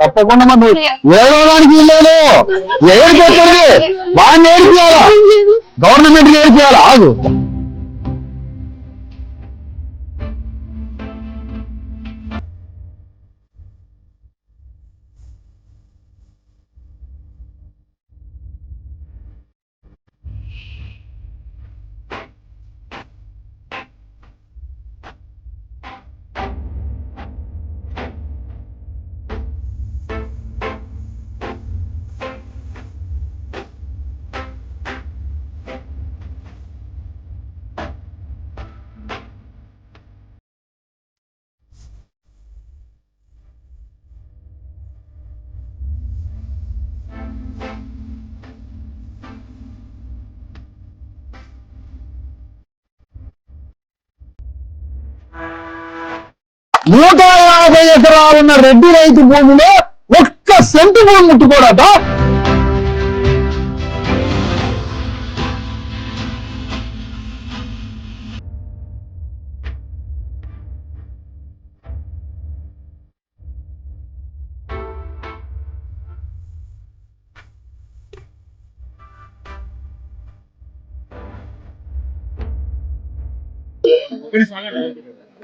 తప్పకుండా మరి ఏడవడానికి లేదు. ఏడిపోతుంది వాడిని ఏడిపోయాలా, గవర్నమెంట్ ఏడిపోయాలా? ఆగు. నూట 50 ఎకరాలున్న రెడ్డి రైతు భూమిలో ఒక్క సెంటు భూమి ముట్టుకోడట.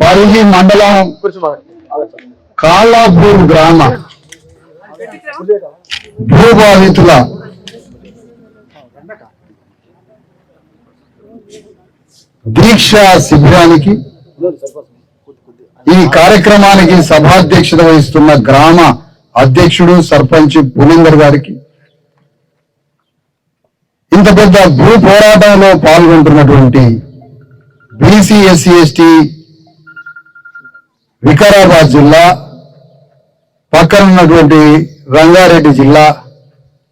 పరిగి మండలం కాలాపూర్ గ్రామ భూబాధితుల దీక్ష శిబిరానికి ఈ కార్యక్రమానికి సభాధ్యక్షత వహిస్తున్న గ్రామ అధ్యక్షుడు సర్పంచ్ పులిందర్ గారికి, ఇంత పెద్ద భూ పోరాటంలో పాల్గొంటున్నటువంటి బీసీ ఎస్సీ ఎస్టీ వికారాబాద్ జిల్లా, పక్కన ఉన్నటువంటి రంగారెడ్డి జిల్లా,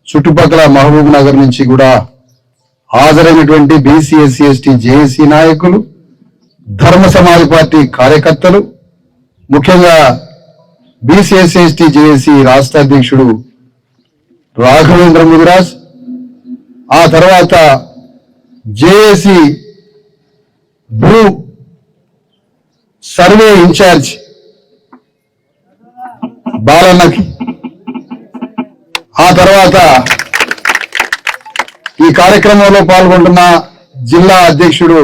చుట్టుపక్కల మహబూబ్ నగర్ నుంచి కూడా హాజరైనటువంటి బీసీ ఎస్సీ ఎస్టీ జేఏసీ నాయకులు, ధర్మ సమాజ్ పార్టీ కార్యకర్తలు, ముఖ్యంగా బీసీ ఎస్సీ ఎస్టీ జేఏసీ రాష్ట్ర అధ్యక్షుడు రాఘవేంద్ర ముదిరాజ్, ఆ తర్వాత జేఏసీ భూ సర్వే ఇన్ఛార్జ్ బాలన్నకి, ఆ తర్వాత ఈ కార్యక్రమంలో పాల్గొంటున్న జిల్లా అధ్యక్షుడు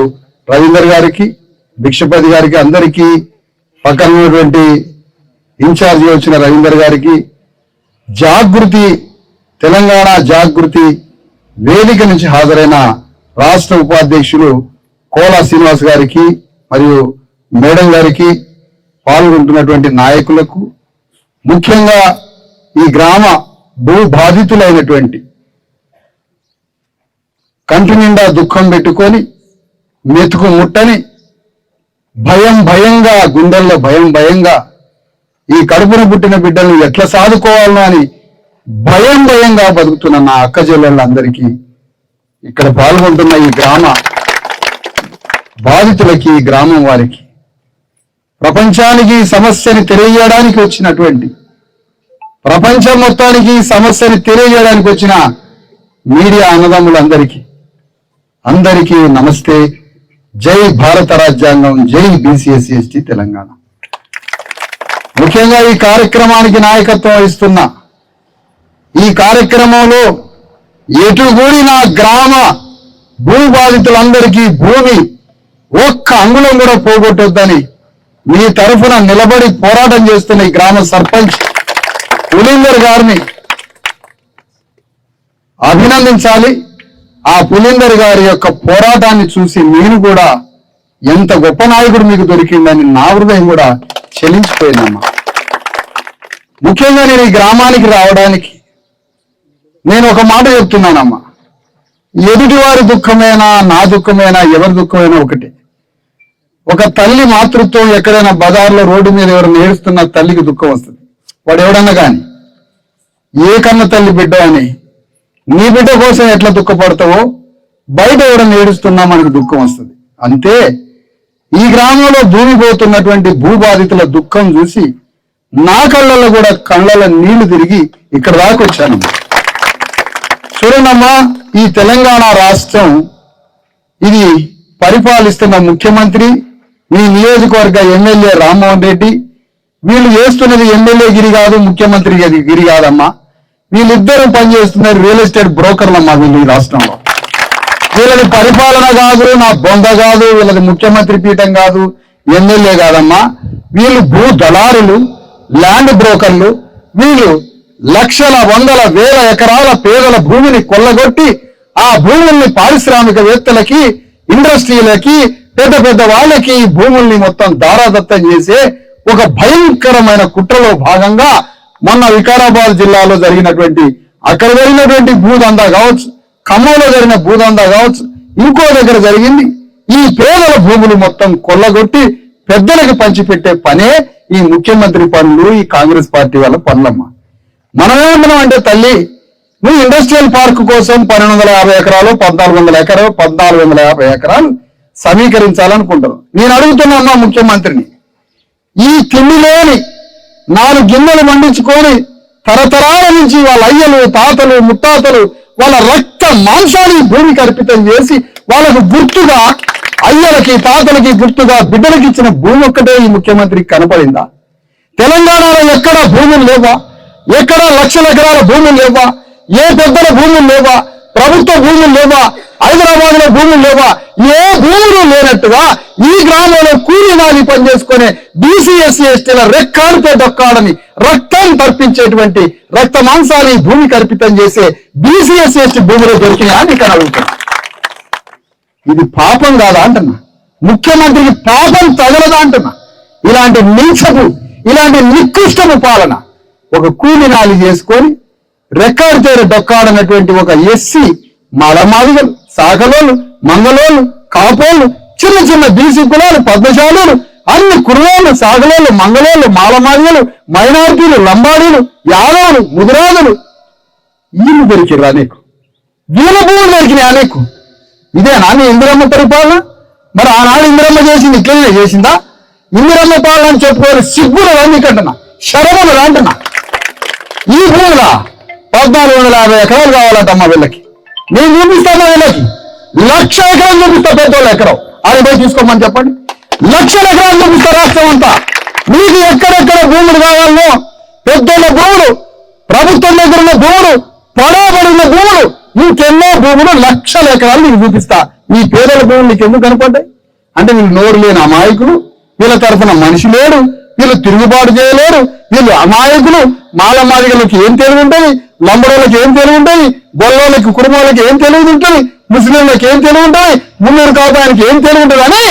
రవీందర్ గారికి, భిక్షపతి గారికి, అందరికీ, పక్కన ఉన్నటువంటి ఇన్ఛార్జి వచ్చిన రవీందర్ గారికి, జాగృతి తెలంగాణ జాగృతి వేదిక నుంచి హాజరైన రాష్ట్ర ఉపాధ్యక్షులు కోలా శ్రీనివాస్ గారికి మరియు మేడం గారికి, పాల్గొంటున్నటువంటి నాయకులకు, ముఖ్యంగా ఈ గ్రామ భూ బాధితులైనటువంటి కంటి నిండా దుఃఖం పెట్టుకొని మెతుకు ముట్టని భయంగా గుండెల్లో భయంగా ఈ కడుపున పుట్టిన బిడ్డలను ఎట్లా సాదుకోవాలనో అని భయంగా బతుకుతున్న నా అక్క చెల్లెళ్ళందరికీ, ఇక్కడ పాల్గొంటున్న ఈ గ్రామ బాధితులకి, గ్రామం వారికి, ప్రపంచానికి సమస్యని తెలియజేయడానికి వచ్చినటువంటి, ప్రపంచం మొత్తానికి సమస్యని తెలియజేయడానికి వచ్చిన మీడియా అన్నదమ్ములందరికీ నమస్తే. జై భారత రాజ్యాంగం, జై బీసీ ఎస్సీ ఎస్టీ తెలంగాణ. ముఖ్యంగా ఈ కార్యక్రమానికి నాయకత్వం వహిస్తున్న, ఈ కార్యక్రమంలో ఎటుగూడిన గ్రామ భూ బాధితులందరికీ భూమి ఒక్క అంగుళం కూడా పోగొట్టొద్దని మీ తరఫున నిలబడి పోరాటం చేస్తున్న ఈ గ్రామ సర్పంచ్ పులిందర్ గారిని అభినందించాలి. ఆ పులిందర్ గారి యొక్క పోరాటాన్ని చూసి నేను కూడా ఎంత గొప్ప నాయకుడు మీకు దొరికిందని నా హృదయం కూడా చెలించిపోయిందమ్మా. ముఖ్యంగా నేను ఈ గ్రామానికి రావడానికి నేను ఒక మాట చెప్తున్నానమ్మా, ఎదుటివారి దుఃఖమైనా నా దుఃఖమైనా ఎవరి దుఃఖమైనా ఒకటే. ఒక తల్లి మాతృత్వం ఎక్కడైనా బజార్లో రోడ్డు మీద ఎవరైనా ఏడుస్తున్న తల్లికి దుఃఖం వస్తుంది. వాడు ఎవడన్నా కానీ ఏ కన్న తల్లి బిడ్డ అని నీ బిడ్డ కోసం ఎట్లా దుఃఖపడతావో బయట ఎవరైనా ఏడుస్తున్నా మనకు దుఃఖం వస్తుంది. అంతే ఈ గ్రామంలో భూమి పోతున్నటువంటి భూబాధితుల దుఃఖం చూసి నా కళ్ళల్లో కూడా కళ్ళలో నీళ్లు తిరిగి ఇక్కడ దాకా వచ్చానమ్మా. చూడండమ్మా, ఈ తెలంగాణ రాష్ట్రం ఇది పరిపాలిస్తున్న ముఖ్యమంత్రి, మీ నియోజకవర్గ ఎమ్మెల్యే రామ్మోహన్ రెడ్డి, వీళ్ళు చేస్తున్నది ఎమ్మెల్యే గిరి కాదు, ముఖ్యమంత్రి గిరి కాదమ్మా. వీళ్ళిద్దరూ పనిచేస్తున్నారు రియల్ ఎస్టేట్ బ్రోకర్లమ్మా వీళ్ళు ఈ రాష్ట్రంలో. వీళ్ళది పరిపాలన కాదు, నా బొంద కాదు, వీళ్ళది ముఖ్యమంత్రి పీఠం కాదు, ఎమ్మెల్యే కాదమ్మా. వీళ్ళు భూ దళారులు, ల్యాండ్ బ్రోకర్లు. వీళ్ళు లక్షల, వందల, వేల ఎకరాల పేదల భూమిని కొల్లగొట్టి ఆ భూముల్ని పారిశ్రామికవేత్తలకి, ఇండస్ట్రీలకి, పెద్ద పెద్ద వాళ్ళకి భూముల్ని మొత్తం దారాదత్తం చేసే ఒక భయంకరమైన కుట్రలో భాగంగా మొన్న వికారాబాద్ జిల్లాలో జరిగినటువంటి, అక్కడ జరిగినటువంటి భూదందా కావచ్చు, ఖమ్మంలో జరిగిన భూదందా కావచ్చు, ఇంకో దగ్గర జరిగింది. ఈ పేదల భూములు మొత్తం కొల్లగొట్టి పెద్దలకు పంచిపెట్టే పనే ఈ ముఖ్యమంత్రి పనులు, ఈ కాంగ్రెస్ పార్టీ వాళ్ళ పనులమ్మ. మనమేమన్నాం అంటే తల్లి, నువ్వు ఇండస్ట్రియల్ పార్క్ కోసం 1250 ఎకరాలు, 1450 ఎకరాలు సమీకరించాలనుకుంటారు. నేను అడుగుతున్నా ముఖ్యమంత్రిని, ఈ తిండిలోని 4 గిన్నెలు మండించుకొని తరతరాల నుంచి వాళ్ళ అయ్యలు, తాతలు, ముత్తాతలు వాళ్ళ రక్త మాంసాన్ని భూమికి అర్పితం చేసి వాళ్ళకు గుర్తుగా, అయ్యలకి తాతలకి గుర్తుగా బిడ్డలకి ఇచ్చిన భూమి ఒక్కటే ఈ ముఖ్యమంత్రికి కనపడిందా? తెలంగాణలో ఎక్కడ భూములు లేవా? ఎక్కడ లక్షల ఎకరాల భూములు లేవా? ఏ పెద్దల భూములు లేవా? ప్రభుత్వ భూములు లేవా? హైదరాబాద్ లో భూములు లేవా? ఏ భూములు లేనట్టుగా ఈ గ్రామంలో కూలీనాలి పనిచేసుకునే బీసీ, ఎస్సీ, ఎస్టీల రెక్కాడితే డొక్కాడని రక్తం తర్పించేటువంటి, రక్త మాంసాన్ని భూమికి అర్పితం చేసే బీసీ, ఎస్సీ, ఎస్టీ భూములు దొరికినాయా అని ఇక్కడ అడుగుతున్నా. ఇది పాపం కాదా అంటున్నా. ముఖ్యమంత్రికి పాపం తగలదా అంటున్నా. ఇలాంటి నీచపు, ఇలాంటి నికృష్టపు పాలన ఒక కూలినాలి చేసుకొని రెక్కాడితే డొక్కాడనటువంటి ఒక ఎస్సీ, మాలమాదిగలు, సాకలోళ్ళు, మంగళోళ్ళు, కాపోళ్ళు, చిన్న చిన్న బీసీ కులాలు, పద్మశాలులు, అన్ని కుర్రోళ్ళు, సాగలోళ్ళు, మంగళోళ్ళు, మాలమాదిగలు, మైనారిటీలు, లంబాడీలు, యాదవులు, ముదిరాజులు, వీళ్ళు దొరికిరా నీకు? వీళ్ళ భూములు దొరికినాయా నీకు? ఇదేనా నీ ఇందిరమ్మ పరిపాలన? మరి ఆనాడు ఇందిరమ్మ చేసింది ఇట్లనే చేసిందా? ఇందిరమ్మ పాలన అని చెప్పుకోవాలి సిగ్గులు నీకంటున్నా, శరములు అంటున్నా. ఈ భూముల 1450 ఎకరాలు కావాలంటమ్మా వీళ్ళకి. నేను చూపిస్తాను వీళ్ళకి 1,00,000 ఎకరాలు చూపిస్తా. పెద్దోళ్ళ ఎకరం అది పోయి తీసుకోమని చెప్పండి. 1,00,000 ఎకరాలు చూపిస్తా రాష్ట్రం అంతా. మీకు ఎక్కడెక్కడ భూములు కావాలనో, పెద్దోళ్ళ భూములు, ప్రభుత్వం దగ్గర ఉన్న భూములు, పడవబడిన భూములు, నీకెన్నో భూములు 1,00,000 ఎకరాలు నీకు చూపిస్తా. ఈ పేదల భూములు నీకు ఎందుకు కనపడ్డాయి అంటే వీళ్ళు నోరు లేని అమాయకులు, వీళ్ళ తరఫున మనిషి లేడు, వీళ్ళు తిరుగుబాటు చేయలేరు, వీళ్ళు అమాయకులు. మాలమాదిగలకి ఏం తెలివి ఉంటుంది, లంబడోళ్ళకి ఏం తెలివి ఉంటుంది, గొల్లోళ్ళకి, కుటుంబాలకి ఏం తెలివి ఉంటుంది, ముస్లింలకు ఏం తెలివి ఉంటుంది, మున్నూరు కాపానికి ఏం తెలివి ఉంటుంది అని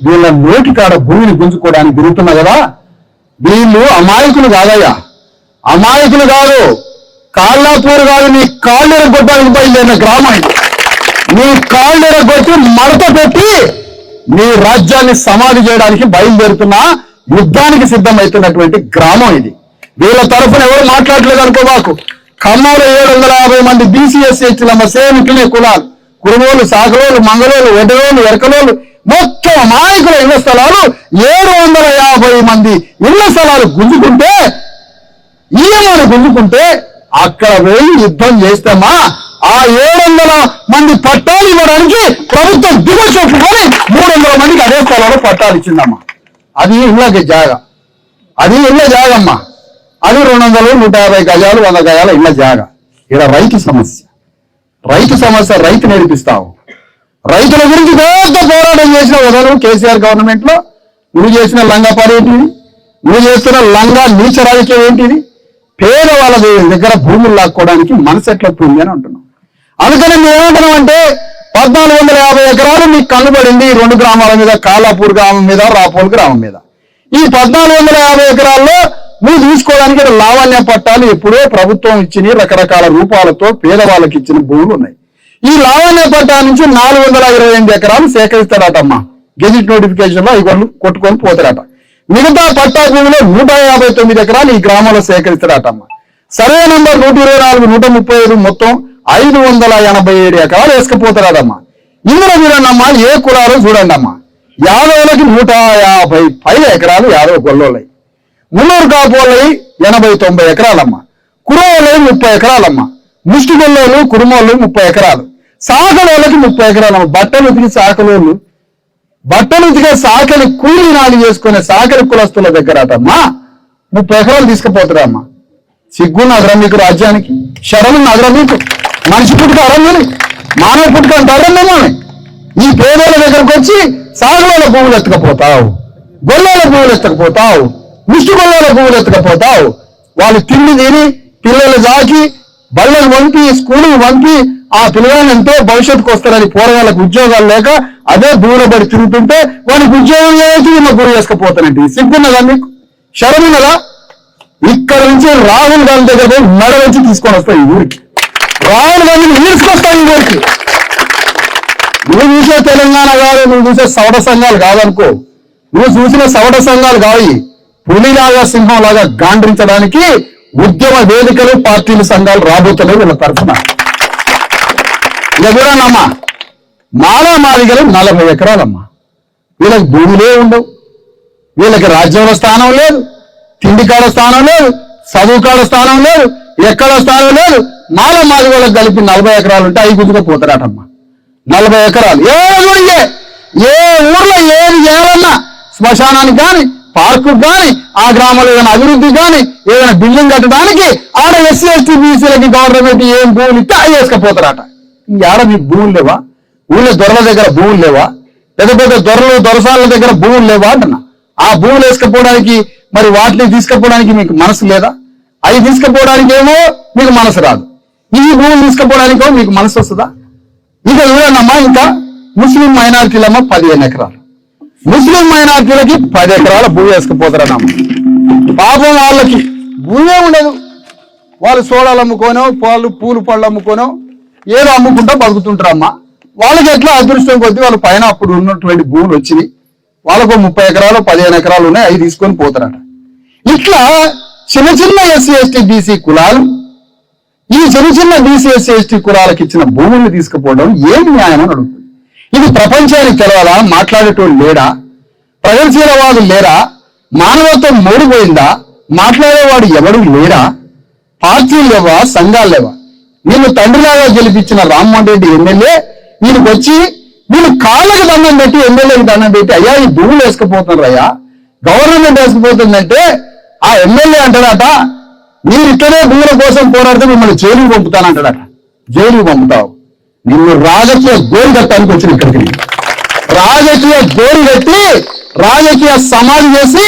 వీళ్ళ నోటి కాడ భూమిని గుంజుకోవడానికి తిరుగుతున్నా కదా. వీళ్ళు అమాయకులు కాదయ్యా, అమాయకులు కాదు. కాళ్ళాపూర్ కాదు, నీ కాళ్ళు ఎరగొట్టడానికి బయలుదేరిన గ్రామం ఇది. నీ కాళ్ళు ఎరగొట్టి మడత పెట్టి నీ రాజ్యాన్ని సమాధి చేయడానికి బయలుదేరుతున్నా, యుద్ధానికి సిద్ధమవుతున్నటువంటి గ్రామం ఇది. వీళ్ళ తరఫున ఎవరు మాట్లాడలేదు అనుకోబాకు. ఖమ్మంలో 750 మంది బీసీ, ఎస్సీ, ఎస్టీలమ్మ సేమ్ ఇట్లనే కులాలు, కురుమోళ్ళు, సాగలోళ్ళు, మంగళోళ్ళు, వడ్డలోళ్ళు, ఎరకలోళ్ళు, మొత్తం అమాయకుల ఇళ్ల స్థలాలు 750 మంది ఇళ్ల స్థలాలు గుంజుకుంటే, ఈయనను గుంజుకుంటే అక్కడ వెళ్ళి యుద్ధం చేస్తామా ఆ 700 మంది పట్టాలు ఇవ్వడానికి ప్రభుత్వం దిగొచ్చుకొని 300 మందికి అదే స్థలంలో పట్టాలు ఇచ్చిందమ్మా. అది ఇళ్ళకి జాగా, అది ఇళ్ళ జాగమ్మా. అది 200, 150 గజాలు, 100 గజాల ఇళ్ళ జాగా. ఇక్కడ రైతు సమస్య, రైతు సమస్య, రైతు నేర్పిస్తావు. రైతుల గురించి పెద్ద పోరాటం చేసిన వదలు కేసీఆర్ గవర్నమెంట్ లో. నువ్వు చేసిన లంగా పని ఏంటిది? నువ్వు చేస్తున్న లంగా నీచ రాజకీయం ఏంటిది? పేదవాళ్ళ దగ్గర భూములు లాక్కోవడానికి మనసు ఎట్లా పోయింది అని అంటున్నాం. అందుకని మేము ఏమంటున్నాం అంటే 1450 ఎకరాలు మీకు కనుబడింది 2 గ్రామాల మీద, కాలాపూర్ గ్రామం మీద, రాపోల్ గ్రామం మీద. ఈ 1450 ఎకరాల్లో నువ్వు తీసుకోవడానికి లావణ్య పట్టాలు ఎప్పుడో ప్రభుత్వం ఇచ్చిన రకరకాల రూపాలతో పేదవాళ్ళకి ఇచ్చిన భూములు ఉన్నాయి. ఈ లావణ్య పట్టా నుంచి 428 ఎకరాలు సేకరిస్తాడటమ్మా. గెజిట్ నోటిఫికేషన్ లో ఇవన్నీ కొట్టుకొని పోతారట. మిగతా పట్టా భూమిలో 159 ఎకరాలు ఈ గ్రామంలో సేకరిస్తాడటమ్మా. సర్వే నంబర్ 124, 135 మొత్తం 587 ఎకరాలు వేసుకుపోతారటమ్మా. ఇందులో చూడండమ్మా ఏ కులాలో చూడండి అమ్మా. యాదవులకి 150 పైన ఎకరాలు యాదవ గొల్లోళ్ళయి, మున్నూరు కాపోళ్ళయి 80-90 ఎకరాలమ్మా, కురోళ్ళయి 30 ఎకరాలమ్మా, ముష్టి గొల్లోళ్ళు, కురుమోళ్ళు 30 ఎకరాలు, సాకలోళ్ళకి 30 ఎకరాలమ్మా. బట్టలు ఉతికి సాకలోళ్ళు, బట్టలు ఉతికే సాకలి కూలీ నాలి చేసుకునే సాకలి కులస్తుల దగ్గర అటమ్మా 30 ఎకరాలు తీసుకుపోతారా అమ్మా? సిగ్గు నగరం మీకు, రాజ్యానికి శరం నగరం మీకు. మనిషి పుట్టుక అరణ్యని, మానవ పుట్టుక అంటే అరణ్యమని. ఈ పేదల దగ్గరకు వచ్చి సాగుల భూములు ఎత్తుకపోతావు, గొల్లల భూములు ఎత్తకపోతావు, ముష్టి గొల్లల భూములు ఎత్తకపోతావు. వాళ్ళు తిండి తిని పిల్లలు జాకి బళ్ళకు పంపి స్కూలుకు పంపి ఆ పిల్లలను ఎంతో భవిష్యత్తుకు వస్తారని పోరగాళ్ళకు ఉద్యోగాలు లేక అదే భూముల పడి తిరుగుతుంటే వాడికి ఉద్యోగం చేసి వీళ్ళ గురి చేసుకుపోతానండి. సిగ్గున్నదా మీకు? శరమిన్నదా? ఇక్కడ నుంచి రాహుల్ గాంధీ దగ్గర పోయి మెడ వచ్చి తీసుకొని వస్తాయి ఈ ఊరికి. రాహుల్ గాంధీని తీసుకొస్తాయి ఈ ఊరికి. నువ్వు చూసే తెలంగాణ కాదు, నువ్వు చూసే సవట సంఘాలు కాదనుకో. నువ్వు చూసిన సవట సంఘాలు కావు. పులిలాగా సింహంలాగా గాండ్రించడానికి ఉద్యమ వేదికలు పార్టీలు సంఘాలు రాబోతున్నాయి వీళ్ళ తరఫున. ఇక చూడన్నమ్మా, మాదిగలు 40 ఎకరాలమ్మా. వీళ్ళకి భూములే ఉండవు, వీళ్ళకి రాజ్యంలో స్థానం లేదు, తిండి కాడ స్థానం లేదు, చదువు కాడ స్థానం లేదు, ఎక్కడ స్థానం లేదు. మాదిగలకు కలిపి 40 ఎకరాలు ఉంటే అవి గుర్తుగా పోతారటమ్మా. 40 ఎకరాలు ఏ ఊర్లో ఏది చేయాలన్నా శ్మశానానికి కానీ పార్కు కానీ ఆ గ్రామంలో ఏదైనా అభివృద్ధి కానీ ఏదైనా బిల్డింగ్ కట్టడానికి ఆడ ఎస్సీ ఎస్టీ బీసీలకి గవర్నమెంట్ ఏం భూములు ఇస్తే అవి వేసుకపోతారట. ఆడ మీకు భూములు లేవా? ఊళ్ళో దొరల దగ్గర భూములు లేవా? పెద్ద పెద్ద దొరసాల దగ్గర భూములు లేవా అంటున్నా. ఆ భూములు వేసుకపోవడానికి మరి వాటిని తీసుకుపోవడానికి మీకు మనసు లేదా? అవి తీసుకుపోవడానికి ఏమో మీకు మనసు రాదు, ఈ భూములు తీసుకుపోవడానికో మీకు మనసు వస్తుందా? ఇక చూడన్నమ్మా, ఇంకా ముస్లిం మైనారిటీలమ్మ 15 ఎకరాలు. ముస్లిం మైనారిటీలకి 10 ఎకరాల భూమి వేసుకుపోతారన్నమ్మ. పాపం వాళ్ళకి భూమే ఉండదు. వాళ్ళు సోడాలు అమ్ముకోనో పూలు పళ్ళు అమ్ముకోనో ఏదో అమ్ముకుంటా బతుకుతుంటారమ్మా. వాళ్ళకి ఎట్లా అదృష్టం కొద్దీ వాళ్ళ పైన అప్పుడు ఉన్నటువంటి భూములు వచ్చినాయి. వాళ్ళకు 30 ఎకరాలు 15 ఎకరాలు ఉన్నాయి, అవి తీసుకొని పోతారట. ఇట్లా చిన్న చిన్న ఎస్సీ ఎస్టీ బీసీ కులాలు, ఈ చిన్న బీసీ ఎస్సీ ఎస్టీ కులాలకు ఇచ్చిన భూముల్ని తీసుకుపోవడం ఏం న్యాయం అని అడుగుతుంది. ఇది ప్రపంచానికి తెలవాలా? మాట్లాడేటోళ్ళు లేడా? ప్రగతిశీలవాదులు లేరా? మానవత్వం మోడిపోయిందా? మాట్లాడేవాడు ఎవడు లేడా? పార్టీలు లేవా? సంఘాలు లేవా? వీళ్ళు తండ్రిలాగా గెలిపించిన రామ్మోహన్ రెడ్డి ఎమ్మెల్యే వీళ్ళకి వచ్చి వీళ్ళు కాళ్ళకి దండం పెట్టి ఎమ్మెల్యేకి దండం పెట్టి అయ్యా ఈ భూములు వేసుకుపోతున్నారు అయ్యా, గవర్నమెంట్ వేసుకుపోతుందంటే ఆ ఎమ్మెల్యే అంటాడట, మీరు ఇక్కడే భూముల కోసం పోరాడితే మిమ్మల్ని జైలుకి పంపుతానంటాడట. జైలుకి పంపుతావు? నిన్ను రాజకీయ గోరు కట్టడానికి వచ్చిన ఇక్కడికి. రాజకీయ గోరు కట్టి రాజకీయ సమాధి చేసి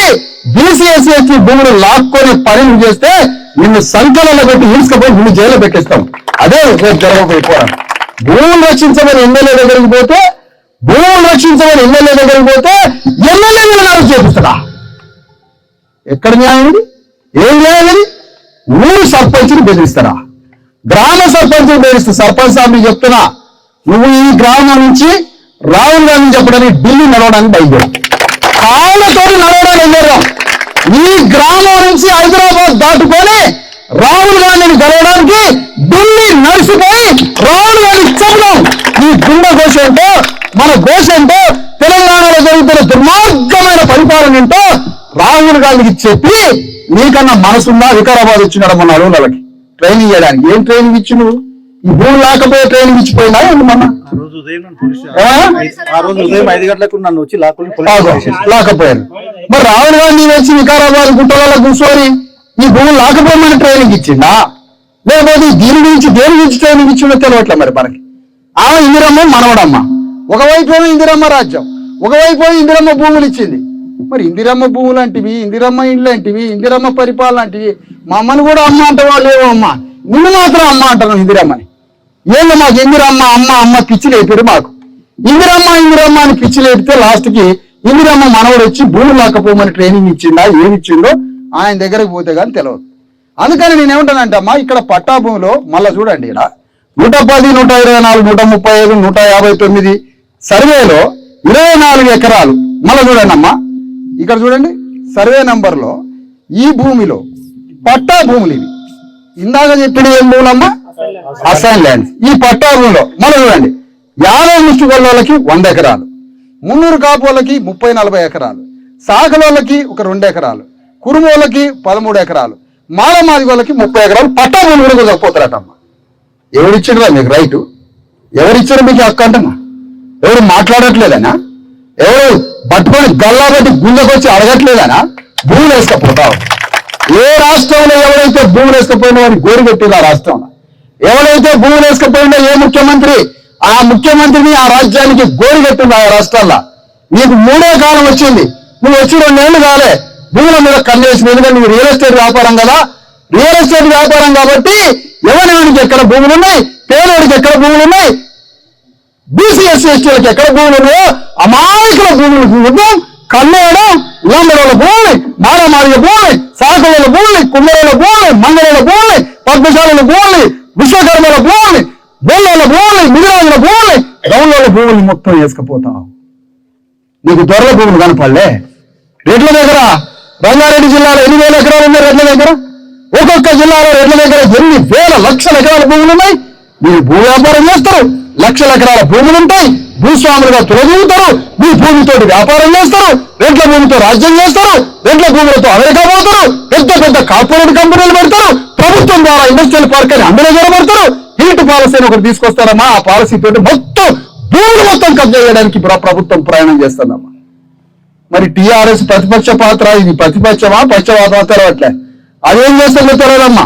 బీసీ ఎస్సీ ఎస్టీ భూములు లాక్కొని పనులు చేస్తే నిన్ను సంకలలో పెట్టి ఈడ్చుకపోయి నిన్ను జైల్లో పెట్టేస్తాం. అదే జరగబోయే పోరాటం. భూములు రక్షించమని ఎమ్మెల్యే దగ్గరికి పోతే ఎమ్మెల్యే అరెస్ట్ చేపిస్తాడా? ఎక్కడ న్యాయం ఇది? ఏం న్యాయం ఇది? ఊరు సర్పంచ్ని బెదిరిస్తారా? గ్రామ సర్పంచ్ని బెదిరిస్తా. సర్పంచ్ సాబ్ నీకు చెప్తున్నా, నువ్వు ఈ గ్రామం నుంచి రాహుల్ గాంధీ చెప్పడానికి ఢిల్లీ నడవడానికి బయలుదేరు. కాళ్ళతో నడవడానికి వెళ్ళారు. ఈ గ్రామం నుంచి హైదరాబాద్ దాటుకొని రాహుల్ గాంధీని గెలవడానికి ఢిల్లీ నడిచిపోయి రాహుల్ గాంధీ చెప్పడం ఈ గుండె ఘోష ఏంటో, మన ఘోష ఏంటో, తెలంగాణలో జరుగుతున్న దుర్మార్గమైన పరిపాలన ఏంటో రాహుల్ గాంధీకి చెప్పి నీకన్నా మనసున్నా వికారాబాద్ వచ్చినాడు మన అడవులకి ట్రైనింగ్ చేయడానికి. ఏం ట్రైనింగ్ ఇచ్చి నువ్వు? ఈ భూమి లేకపోయే ట్రైనింగ్ ఇచ్చిపోయినా మొన్న? లాకపోయాను. మరి రాహుల్ గాంధీ వచ్చి వికారాబాద్ గుట్టలలో కూర్చొని ఈ భూములు లాకపోమని ట్రైనింగ్ ఇచ్చిందా? లేకపోతే దేని గురించి ట్రైనింగ్ ఇచ్చిందో తెలియట్లే మరి మనకి. ఆమె ఇందిరమ్మ మనవడమ్మ, ఒకవైపు ఇందిరమ్మ రాజ్యం, ఒకవైపు ఇందిరమ్మ భూములు ఇచ్చింది. మరి ఇందిరమ్మ భూములు అంటివి, ఇందిరమ్మ ఇండ్లు అంటివి, ఇందిరమ్మ పరిపాలన అంటివి. మా అమ్మని కూడా అమ్మ అంటావా? లేవో అమ్మ, నిన్ను మాత్రం అమ్మ అంటాను ఇందిరమ్మని. ఏందో మాకు ఇందిరమ్మ అమ్మ పిచ్చి లేపాడు మాకు. ఇందిరమ్మ అని పిచ్చి లేపితే లాస్ట్కి ఇందిరమ్మ మనవడు వచ్చి భూములు లాకపోమని ట్రైనింగ్ ఇచ్చిందా? ఏమిచ్చిందో ఆయన దగ్గరకు పోతే కానీ తెలియదు. అందుకని నేనేమంటానంటే అమ్మా, ఇక్కడ పట్టా భూమిలో మళ్ళా చూడండి, ఇక్కడ 110, 124, 135, 159 సర్వేలో 24 ఎకరాలు. మళ్ళా చూడండి అమ్మా, ఇక్కడ చూడండి సర్వే నంబర్లో ఈ భూమిలో పట్టా భూములు ఇవి. ఇందాక చెప్పిన ఏం భూములమ్మా? Assign lands. ఈ పట్టా భూమిలో మళ్ళీ చూడండి 50 ముష్టి గొల్లకి 100 ఎకరాలు, 300 కాపులకి 30-40 ఎకరాలు, సాగలోళ్ళకి ఒక 2 ఎకరాలు, కురుమోళ్ళకి 13 ఎకరాలు, మాదిగోళ్ళకి 30 ఎకరాలు పట్టా భూములు కూడా కుదరపోతారటమ్మా. ఎవరిచ్చారా మీకు రైటు? ఎవరిచ్చారు మీకు హక్కు అంటన్నా? ఎవరు మాట్లాడట్లేదనా? ఎవరు పట్టుకొని గల్లా బట్టి గుండెకొచ్చి అడగట్లేదనా? భూములు వేసుకపోతావు. ఏ రాష్ట్రంలో ఎవరైతే భూములు వేసుకపోయినా వాడిని గోరు పెట్టింది ఆ రాష్ట్రంలో. ఎవరైతే భూములు వేసుకపోయినా ఏ ముఖ్యమంత్రి ఆ ముఖ్యమంత్రిని ఆ రాజ్యానికి గోరు పెట్టింది ఆ రాష్ట్రాల్లో. నీకు 3వ కాలం వచ్చింది, నువ్వు వచ్చి 2 ఏళ్ళు కాలే భూముల మీద కన్నేసింది. ఎందుకంటే నువ్వు రియల్ ఎస్టేట్ వ్యాపారం కదా, రియల్ ఎస్టేట్ వ్యాపారం కాబట్టి ఎవరికి ఎక్కడ భూములు ఉన్నాయి, పేదోడికి ఎక్కడ భూములు ఉన్నాయి, బీసీ ఎస్సీ ఎస్టీలకు ఎక్కడ భూములు ఉన్నాయో అమాయకుల భూములు చూద్దాం. కన్నేయడం, లంబడోళ్ళ భూమి, మారమాడిగ భూమి, సాకుల భూమి, కుమ్మరోళ్ళ భూమి, మంగళోళ్ళ భూమి, పద్మశాలుల భూమి, విశ్వకర్మల భూమి, బొల్లోళ్ళ భూమి, మిగిరాజుల భూమి, గౌళ్ళ భూములు మొత్తం వేసుకుపోతావు. నీకు దొరల భూములు కనపడలే. రెడ్ల దగ్గర రంగారెడ్డి జిల్లాలో 8,000 ఎకరాలు ఉన్నాయి. రెడ్ల దగ్గర ఒక్కొక్క జిల్లాలో రెడ్ల దగ్గర ఎన్ని వేల లక్షల ఎకరాల భూములు ఉన్నాయి. మీరు భూ వ్యాపారం చేస్తారు, లక్షల ఎకరాల భూములు ఉంటాయి, భూస్వాములుగా తొలగిస్తారు, మీ భూమితో వ్యాపారం చేస్తారు, రెడ్ల భూమితో రాజ్యం చేస్తారు, రెడ్ల భూములతో అమెరికా పోతారు, పెద్ద పెద్ద కార్పొరేట్ కంపెనీలు పెడతారు, ప్రభుత్వం ద్వారా ఇండస్ట్రియల్ పార్క్ అని అందరూ జరబడతారు. హీట్ పాలసీ అని ఒకటి తీసుకొస్తారమ్మా, ఆ పాలసీ తోటి మొత్తం భూములు మొత్తం కబ్జా చేయడానికి ప్రభుత్వం ప్రయాణం చేస్తుందమ్మా. మరి టీఆర్ఎస్ ప్రతిపక్ష పాత్ర, ఇది ప్రతిపక్షమా పక్షవాదమా తెరవట్లే. అదేం చేస్తుందో తెలియదమ్మా.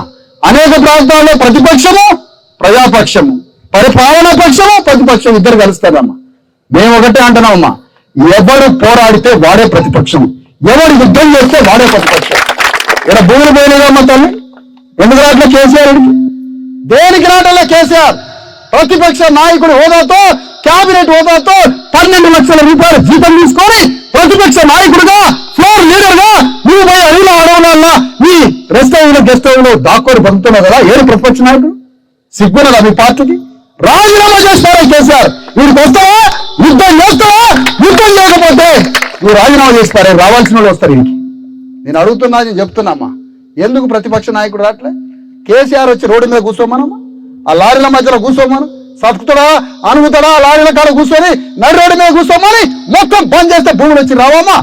అనేక ప్రాంతాల్లో ప్రతిపక్షము ప్రజాపక్షము, పరిపాలనా పక్షము ప్రతిపక్షం ఇద్దరు కలుస్తారమ్మా. మేము ఒకటే అంటున్నామమ్మా, ఎవడు పోరాడితే వాడే ప్రతిపక్షం, ఎవడు యుద్ధం చేస్తే వాడే ప్రతిపక్షం. ఇలా భూములు పోయినదమ్మా తల్లి. ఎందుకు రాట్లే కేసీఆర్? దేనికి రావడంలో కేసీఆర్ ప్రతిపక్ష నాయకుడు హోదాతో, క్యాబినెట్ హోదాతో 12 లక్షల రూపాయల జీతం తీసుకొని ప్రతిపక్ష నాయకుడుగా, ఫ్లోర్ లీడర్ గా నువ్వు పోయి అడిగిన అడవులన్నా నీ రెస్ట్ హౌస్ లో గెస్ట్ హౌస్ లో దాక్కోని బతుకుతున్నావు కదా. ఏడు ప్రతిపక్ష నాయకుడు సిగ్గున్నదా మీ పార్టీకి? రాజీనామా చేస్తారా కేసీఆర్? వీడికి వస్తావా, యుద్ధం చేస్తావా? యుద్ధం చేయకపోతే నువ్వు రాజీనామా చేస్తారే, రావాల్సిన వాళ్ళు వస్తారు ఇంటికి. నేను అడుగుతున్నా, నేను చెప్తున్నామ్మా, ఎందుకు ప్రతిపక్ష నాయకుడు రావట్లే? కేసీఆర్ వచ్చి రోడ్డు మీద కూర్చోమనమ్మా, ఆ లారీల మధ్యలో కూర్చోమను, సతుకుతాడా అనుగుతాడా లారీల కాడ కూర్చొని నడి రోడ్డు మీద కూర్చోమని మొత్తం బంద్ చేస్తే భూములు వచ్చి రావమ్మా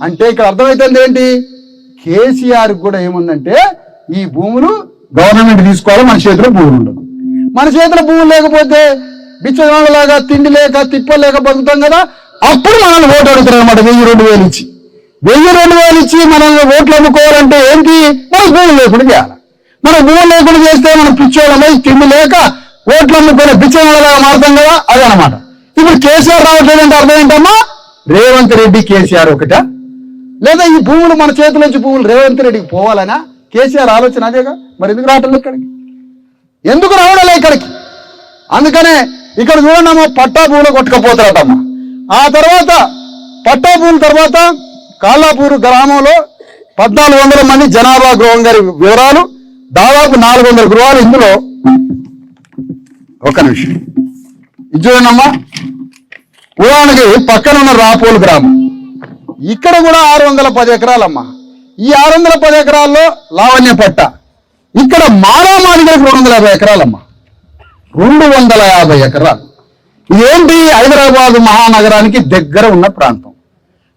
అంటే ఇక్కడ అర్థమవుతుంది ఏంటి? కేసీఆర్ కూడా ఏముందంటే ఈ భూములు గవర్నమెంట్ తీసుకోవాలి, మన చేతిలో భూములు ఉండదు. మన చేతిలో భూములు లేకపోతే బిచ్చగాళ్ళలాగా తిండి లేక తిప్పలేక బతుకుతాం కదా. అప్పుడు మనల్ని ఓటు అడుగుతారు అనమాట. 1,000-2,000 ఇచ్చి 1,000-2,000 ఇచ్చి మనల్ని ఓట్లు అమ్ముకోవాలంటే ఏంటి? మనకు భూములు లేకుండా చేయాలి. మనం భూములు లేకుండా చేస్తే మనం పిచ్చోళ్ళమై తిండి లేక ఓట్లు అమ్ముకునే బిచ్చగాళ్ళలాగా మారుతాం కదా. అదనమాట. ఇప్పుడు కేసీఆర్ రావట్లేదంటే అర్థం ఏంటమ్మా? రేవంత్ రెడ్డి కేసీఆర్ ఒకట, లేదా ఈ భూములు మన చేతుల నుంచి భూములు రేవంత్ రెడ్డికి పోవాలనా? కేసీఆర్ ఆలోచన అదేగా. మరి ఎందుకు రావట్లేదు ఇక్కడికి? ఎందుకు రావడలే ఇక్కడికి? అందుకనే ఇక్కడ చూడండి, పట్టా భూములు కొట్టుకపోతారటమ్మా. ఆ తర్వాత పట్టా భూముల తర్వాత కాలాపూర్ గ్రామంలో 1,400 మంది జనాభా గృహం గారి వివరాలు, దాదాపు 400 గృహాలు. ఇందులో ఒక్క నిమిషం ఇది చూడండమ్మా. ఉదాహరణకి పక్కన ఉన్న రాపోలు గ్రామం, ఇక్కడ కూడా 610 ఎకరాలమ్మా. ఈ 610 ఎకరాల్లో లావణ్య పట్ట. ఇక్కడ మారామాడిగలకు 250 ఎకరాలమ్మా. 250 ఎకరాలు. ఇదేంటి? హైదరాబాద్ మహానగరానికి దగ్గర ఉన్న ప్రాంతం.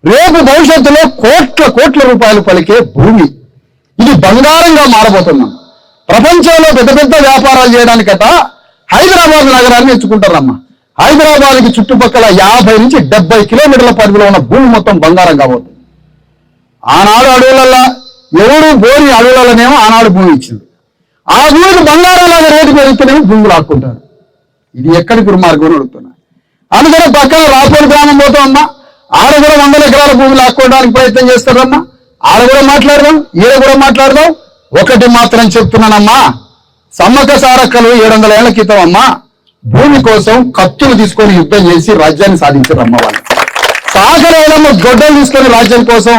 రేపు భవిష్యత్తులో కోట్ల రూపాయలు పలికే భూమి. ఇది బంగారంగా మారబోతున్నాం. ప్రపంచంలో పెద్ద పెద్ద వ్యాపారాలు చేయడానికట హైదరాబాద్ నగరాన్ని ఎంచుకుంటారమ్మా. హైదరాబాద్కి చుట్టుపక్కల 50 నుంచి 70 కిలోమీటర్ల పరిధిలో ఉన్న భూమి మొత్తం బంగారం కాబోతుంది. ఆనాడు అడవులల్లా ఎవరు బోని అడవులలోనేమో ఆనాడు భూమి ఇచ్చింది. ఆ భూమికి బంగారంలాగా రేటు పెరుగుతూనేమో భూములు ఆక్కుంటారు. ఇది ఎక్కడి దుర్మార్గం అని అడుగుతున్నా. అందుకనే పక్కన రాపూర్ గ్రామం పోతామమ్మా. ఆడ కూడా 100 ఎకరాల భూములు ఆక్కోవడానికి ప్రయత్నం చేస్తారమ్మా. ఆడ కూడా మాట్లాడదాం, ఈడ కూడా మాట్లాడదాం. ఒకటి మాత్రం చెప్తున్నానమ్మా, సమ్మక్క సారక్కలు 700 ఏళ్ల క్రితం అమ్మా భూమి కోసం కత్తులు తీసుకొని యుద్ధం చేసి రాజ్యాన్ని సాధించారమ్మ. వాళ్ళు సాగరైలమ్మ గొడ్డలు తీసుకొని రాజ్యం కోసం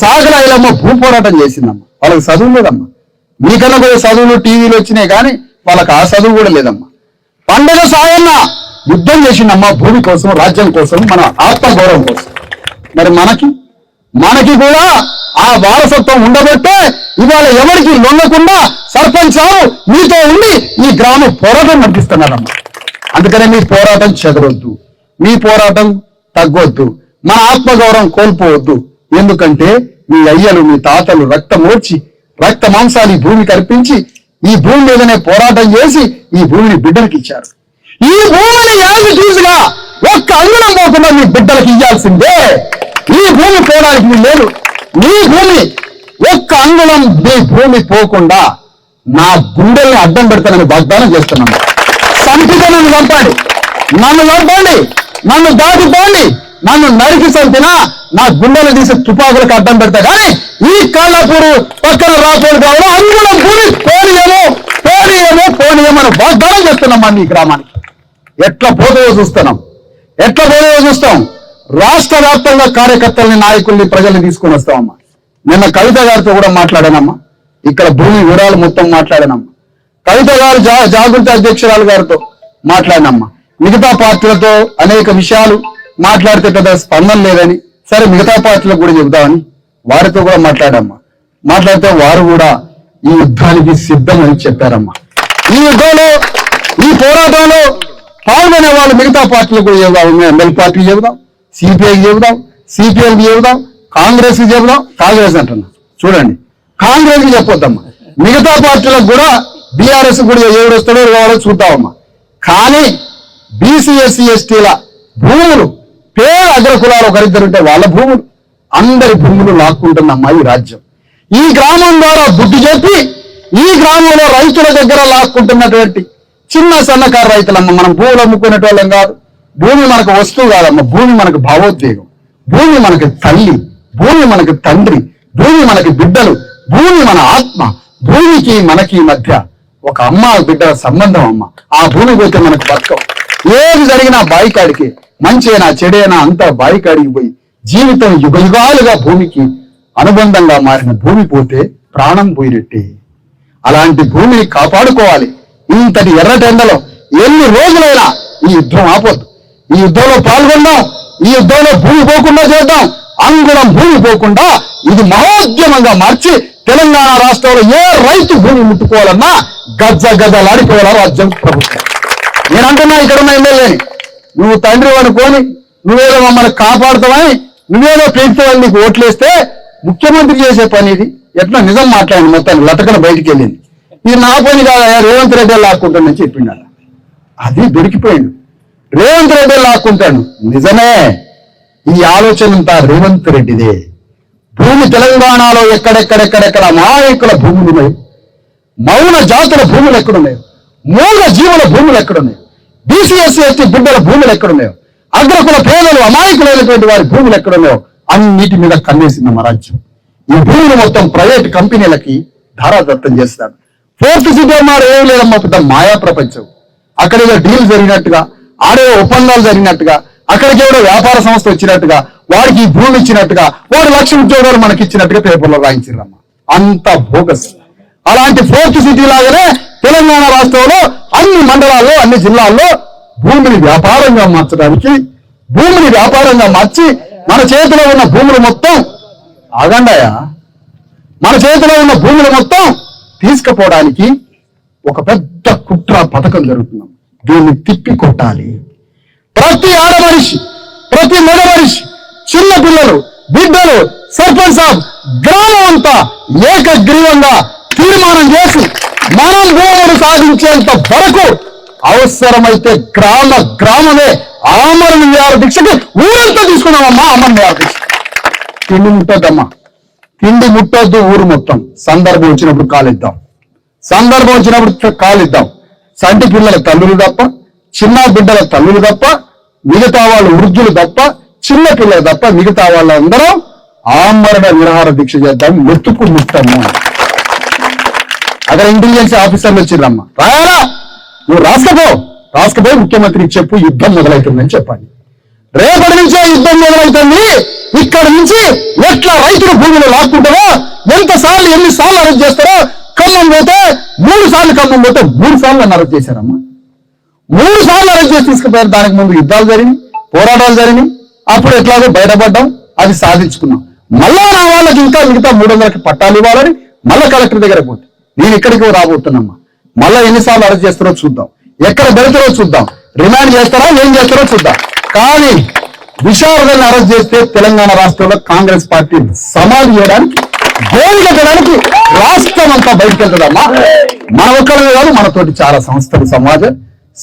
సాగరైలమ్మ భూ పోరాటం చేసిందమ్మా. వాళ్ళకి చదువు లేదమ్మా. మీకన్నా కూడా చదువులు టీవీలు వచ్చినాయి, కానీ వాళ్ళకి ఆ చదువు కూడా లేదమ్మా. పండుగ సాయన్న యుద్ధం చేసిందమ్మా భూమి కోసం, రాజ్యం కోసం, మన ఆత్మగౌరవం కోసం. మరి మనకి కూడా ఆ వారసత్వం ఉండబట్టే ఇవాళ ఎవరికి లొంగకుండా సర్పంచ్ మీతో ఉండి ఈ గ్రామ పోరాటం నడిపిస్తున్నారమ్మా. అందుకనే మీ పోరాటం చెదరొద్దు, మీ పోరాటం తగ్గొద్దు, మన ఆత్మగౌరవం కోల్పోవద్దు. ఎందుకంటే మీ అయ్యలు మీ తాతలు రక్తమోర్చి రక్త మాంసాలు ఈ భూమికి అర్పించి ఈ భూమి మీదనే పోరాటం చేసి ఈ భూమిని బిడ్డలకి ఇచ్చారు. ఈ భూమిని యాజు తీసుగా ఒక్క అంగుళం పోకుండా మీ బిడ్డలకి ఇవ్వాల్సిందే. ఈ భూమి పోవడానికి మీరు లేదు. మీ భూమి ఒక్క అంగుళం మీ భూమి పోకుండా నా గుండెల్ని అడ్డం పెడతానని వాగ్దానం చేస్తున్నాను. సంపితే నన్ను చంపండి, నన్ను దాటిపోండి, నన్ను నరికి చంపినా నా గుండెలు తీసి తుపాకులకు అడ్డం పెడతా. కానీ ఈ కాళ్ళపూరు పక్కన రాపోడు కావాలి అంగుళం భూమి పోనీయమని వాగ్దానం చేస్తున్నాం. ఈ గ్రామానికి ఎట్లా పోతుందో చూస్తాం. రాష్ట్ర వ్యాప్తంగా కార్యకర్తల్ని, నాయకుల్ని, ప్రజల్ని తీసుకొని వస్తామమ్మా. నిన్న కవిత గారితో కూడా మాట్లాడానమ్మా. ఇక్కడ భూమి వివరాలు మొత్తం మాట్లాడానమ్మా. కవిత గారు జాగృతి అధ్యక్షురాలు గారితో మాట్లాడినమ్మా. మిగతా పార్టీలతో అనేక విషయాలు మాట్లాడితే పెద్ద స్పందన లేదని, సరే మిగతా పార్టీలకు కూడా చెబుతామని వారితో కూడా మాట్లాడితే వారు కూడా ఈ యుద్ధానికి సిద్ధమని చెప్పారమ్మా. ఈ యుద్ధంలో, ఈ పోరాటంలో పాల్గొనే వాళ్ళు మిగతా పార్టీలకు కూడా చెబుదాం. ఎమ్మెల్యే పార్టీకి చెబుదాం, సిపిఐకి చెబుదాం, సిపిఎంకి చెబుదాం, కాంగ్రెస్కి చెబుదాం. కాంగ్రెస్ అంటున్నా చూడండి, కాంగ్రెస్కి చెప్పొద్దమ్మా. మిగతా పార్టీలకు కూడా, బీఆర్ఎస్ కూడా ఎవరు వస్తాడో కావాలో చూద్దామమ్మా. కానీ బీసీ ఎస్సీ ఎస్టీల భూములు, పేద అగ్రకులాలు ఒకరిద్దరుంటే వాళ్ళ భూములు, అందరి భూములు లాక్కుంటుందమ్మా ఈ రాజ్యం. ఈ గ్రామం ద్వారా బుద్ధి చెప్పి ఈ గ్రామంలో రైతుల దగ్గర లాక్కుంటున్నటువంటి చిన్న సన్నకారు రైతులమ్మ. మనం భూములు అమ్ముకునేటోళ్ళం కాదు. భూమి మనకు వస్తువు కాదమ్మ. భూమి మనకు భావోద్వేగం, భూమి మనకి తల్లి, భూమి మనకి తండ్రి, భూమి మనకి బిడ్డలు, భూమి మన ఆత్మ. భూమికి మనకి మధ్య ఒక అమ్మ బిడ్డల సంబంధం అమ్మ. ఆ భూమి పోతే మనకు బతకం. ఏది జరిగినా బాయికాడికి, మంచి అయినా చెడైనా అంతా బాయికాడికి పోయి జీవితం యుగయుగాలుగా భూమికి అనుబంధంగా మారిన భూమి పోతే ప్రాణం పోయినట్టే. అలాంటి భూమిని కాపాడుకోవాలి. ఇంతటి ఎర్రటెండలో ఎన్ని రోజులైనా ఈ యుద్ధం ఆపొద్దు. ఈ యుద్ధంలో పాల్గొందాం. ఈ యుద్ధంలో భూమి పోకుండా చేద్దాం. అంగుళం భూమి పోకుండా ఇది మహోద్యమంగా మార్చి తెలంగాణ రాష్ట్రంలో ఏ రైతు భూమి ముట్టుకోవాలన్నా గద్దలాడిపోవాలా రాజ్యం ప్రభుత్వం. నేను అంటున్నా ఇక్కడ ఉన్న ఎమ్మెల్యేని, నువ్వు తండ్రి అనుకోని నువ్వేదో మమ్మల్ని కాపాడుతావని, నువ్వేదో పెంచుతావని నీకు ఓట్లేస్తే ముఖ్యమంత్రి చేసే పని ఇది. ఎట్లా నిజం మాట్లాడింది, మొత్తాన్ని లతకన బయటికి వెళ్ళింది. ఇది నా పని కాదా, రేవంత్ రెడ్డి లాక్కుంటాడని చెప్పిండాల. అది దొరికిపోయింది. రేవంత్ రెడ్డి లాక్కుంటాడు. నిజమే, ఈ ఆలోచన అంతా రేవంత్ రెడ్డిదే. భూమి తెలంగాణలో ఎక్కడెక్కడెక్కడెక్కడ అమాయకుల భూములు ఉన్నాయి, మౌన జాతుల భూములు ఎక్కడున్నాయి, మూగ జీవుల భూములు ఎక్కడున్నాయి, బీసీఎస్సీ ఎస్టీ బిడ్డల భూములు ఎక్కడున్నాయో, అగ్రకుల పేదలు అమాయకులైనటువంటి వారి భూములు ఎక్కడున్నాయో అన్నిటి మీద కన్నేసింది మా రాజ్యం. ఈ భూములు మొత్తం ప్రైవేట్ కంపెనీలకి ధారాదత్తం చేస్తాడు. ఫోర్త్ సిటీ మాట ఏం లేదమ్మా, పెద్ద మాయా ప్రపంచం. అక్కడేదో డీల్ జరిగినట్టుగా, ఆడే ఒప్పందాలు జరిగినట్టుగా, అక్కడికి ఎవడో వ్యాపార సంస్థ వచ్చినట్టుగా, వాడికి ఈ భూమి ఇచ్చినట్టుగా, వాడు 1,00,000 ఉద్యోగాలు మనకి ఇచ్చినట్టుగా పేపర్లో రాయించారమ్మా. అంత బోగస్. అలాంటి ఫోర్త్ సిటీ లాగానే తెలంగాణ రాష్ట్రంలో అన్ని మండలాల్లో, అన్ని జిల్లాల్లో భూమిని వ్యాపారంగా మార్చడానికి, భూమిని వ్యాపారంగా మార్చి మన చేతిలో ఉన్న భూములు మొత్తం ఆగండాయా, మన చేతిలో ఉన్న భూములు మొత్తం తీసుకుపోవడానికి ఒక పెద్ద కుట్ర పథకం జరుగుతున్నాం. దీన్ని తిప్పి కొట్టాలి. ప్రతి ఆడమనిషి, ప్రతి మగ మనిషి, చిన్న పిల్లలు, బిడ్డలు, సర్పంచ్ సాబ్, గ్రామం అంతా ఏకగ్రీవంగా తీర్మానం చేసి మనం భూములు సాధించేంత వరకు అవసరమైతే గ్రామమే ఆమరణ నిరాహార దీక్షకి ఊరంతా తీసుకున్నామమ్మా. అమరణ నిరాహార దీక్ష. తిండి ముట్టొద్దమ్మా, తిండి ముట్టొద్దు ఊరు మొత్తం. సందర్భం వచ్చినప్పుడు కాలిద్దాం. సంటి పిల్లల తల్లులు తప్ప, చిన్న బిడ్డల తల్లులు తప్ప, మిగతా వాళ్ళు వృద్ధులు తప్ప, చిన్న పిల్లలు తప్ప మిగతా వాళ్ళందరూ ఆమరణ నిరాహార దీక్ష చేద్దాం. మెత్తుకు ముట్టము. అక్కడ ఇంటెలిజెన్స్ ఆఫీసర్లు వచ్చిర్రమ్మా, రాయాలా, నువ్వు రాసుకపోయి ముఖ్యమంత్రికి చెప్పు, యుద్ధం మొదలవుతుందని చెప్పండి. రేపటి నుంచే యుద్ధం మొదలవుతుంది. ఇక్కడ నుంచి ఎట్లా రైతుల భూములు లాక్కుంటారో, ఎన్నిసార్లు అరెస్ట్ చేస్తారో. ఖమ్మం పోతే 3 సార్లు, ఖమ్మం పోతే 3 సార్లు నన్ను అరెస్ట్ చేశారమ్మా. 3 సార్లు అరెస్ట్ చేసి తీసుకుపోయారు. దానికి ముందు యుద్ధాలు జరిగినాయి, పోరాటాలు జరిగినాయి. అప్పుడు ఎట్లాగో బయటపడ్డాం, అది సాధించుకున్నాం. మళ్ళా నా వాళ్ళకి ఇంకా మిగతా 300కి పట్టాలు ఇవ్వాలని మళ్ళా కలెక్టర్ దగ్గర పోతే, నేను ఇక్కడికి రాబోతున్నామ్మా. మళ్ళా ఎన్నిసార్లు అరెస్ట్ చేస్తారో చూద్దాం, ఎక్కడ పెడతారో చూద్దాం, రిమాండ్ చేస్తారా, ఏం చేస్తారో చూద్దాం. కానీ విశారదల్ని అరెస్ట్ చేస్తే తెలంగాణ రాష్ట్రంలో కాంగ్రెస్ పార్టీ సమాధి చేయడానికి, గోలు కట్టడానికి రాష్ట్రం అంతా బయటకు వెళ్తుందమ్మా. మన ఒక్కరిని కాదు, మనతోటి చాలా సంస్థలు,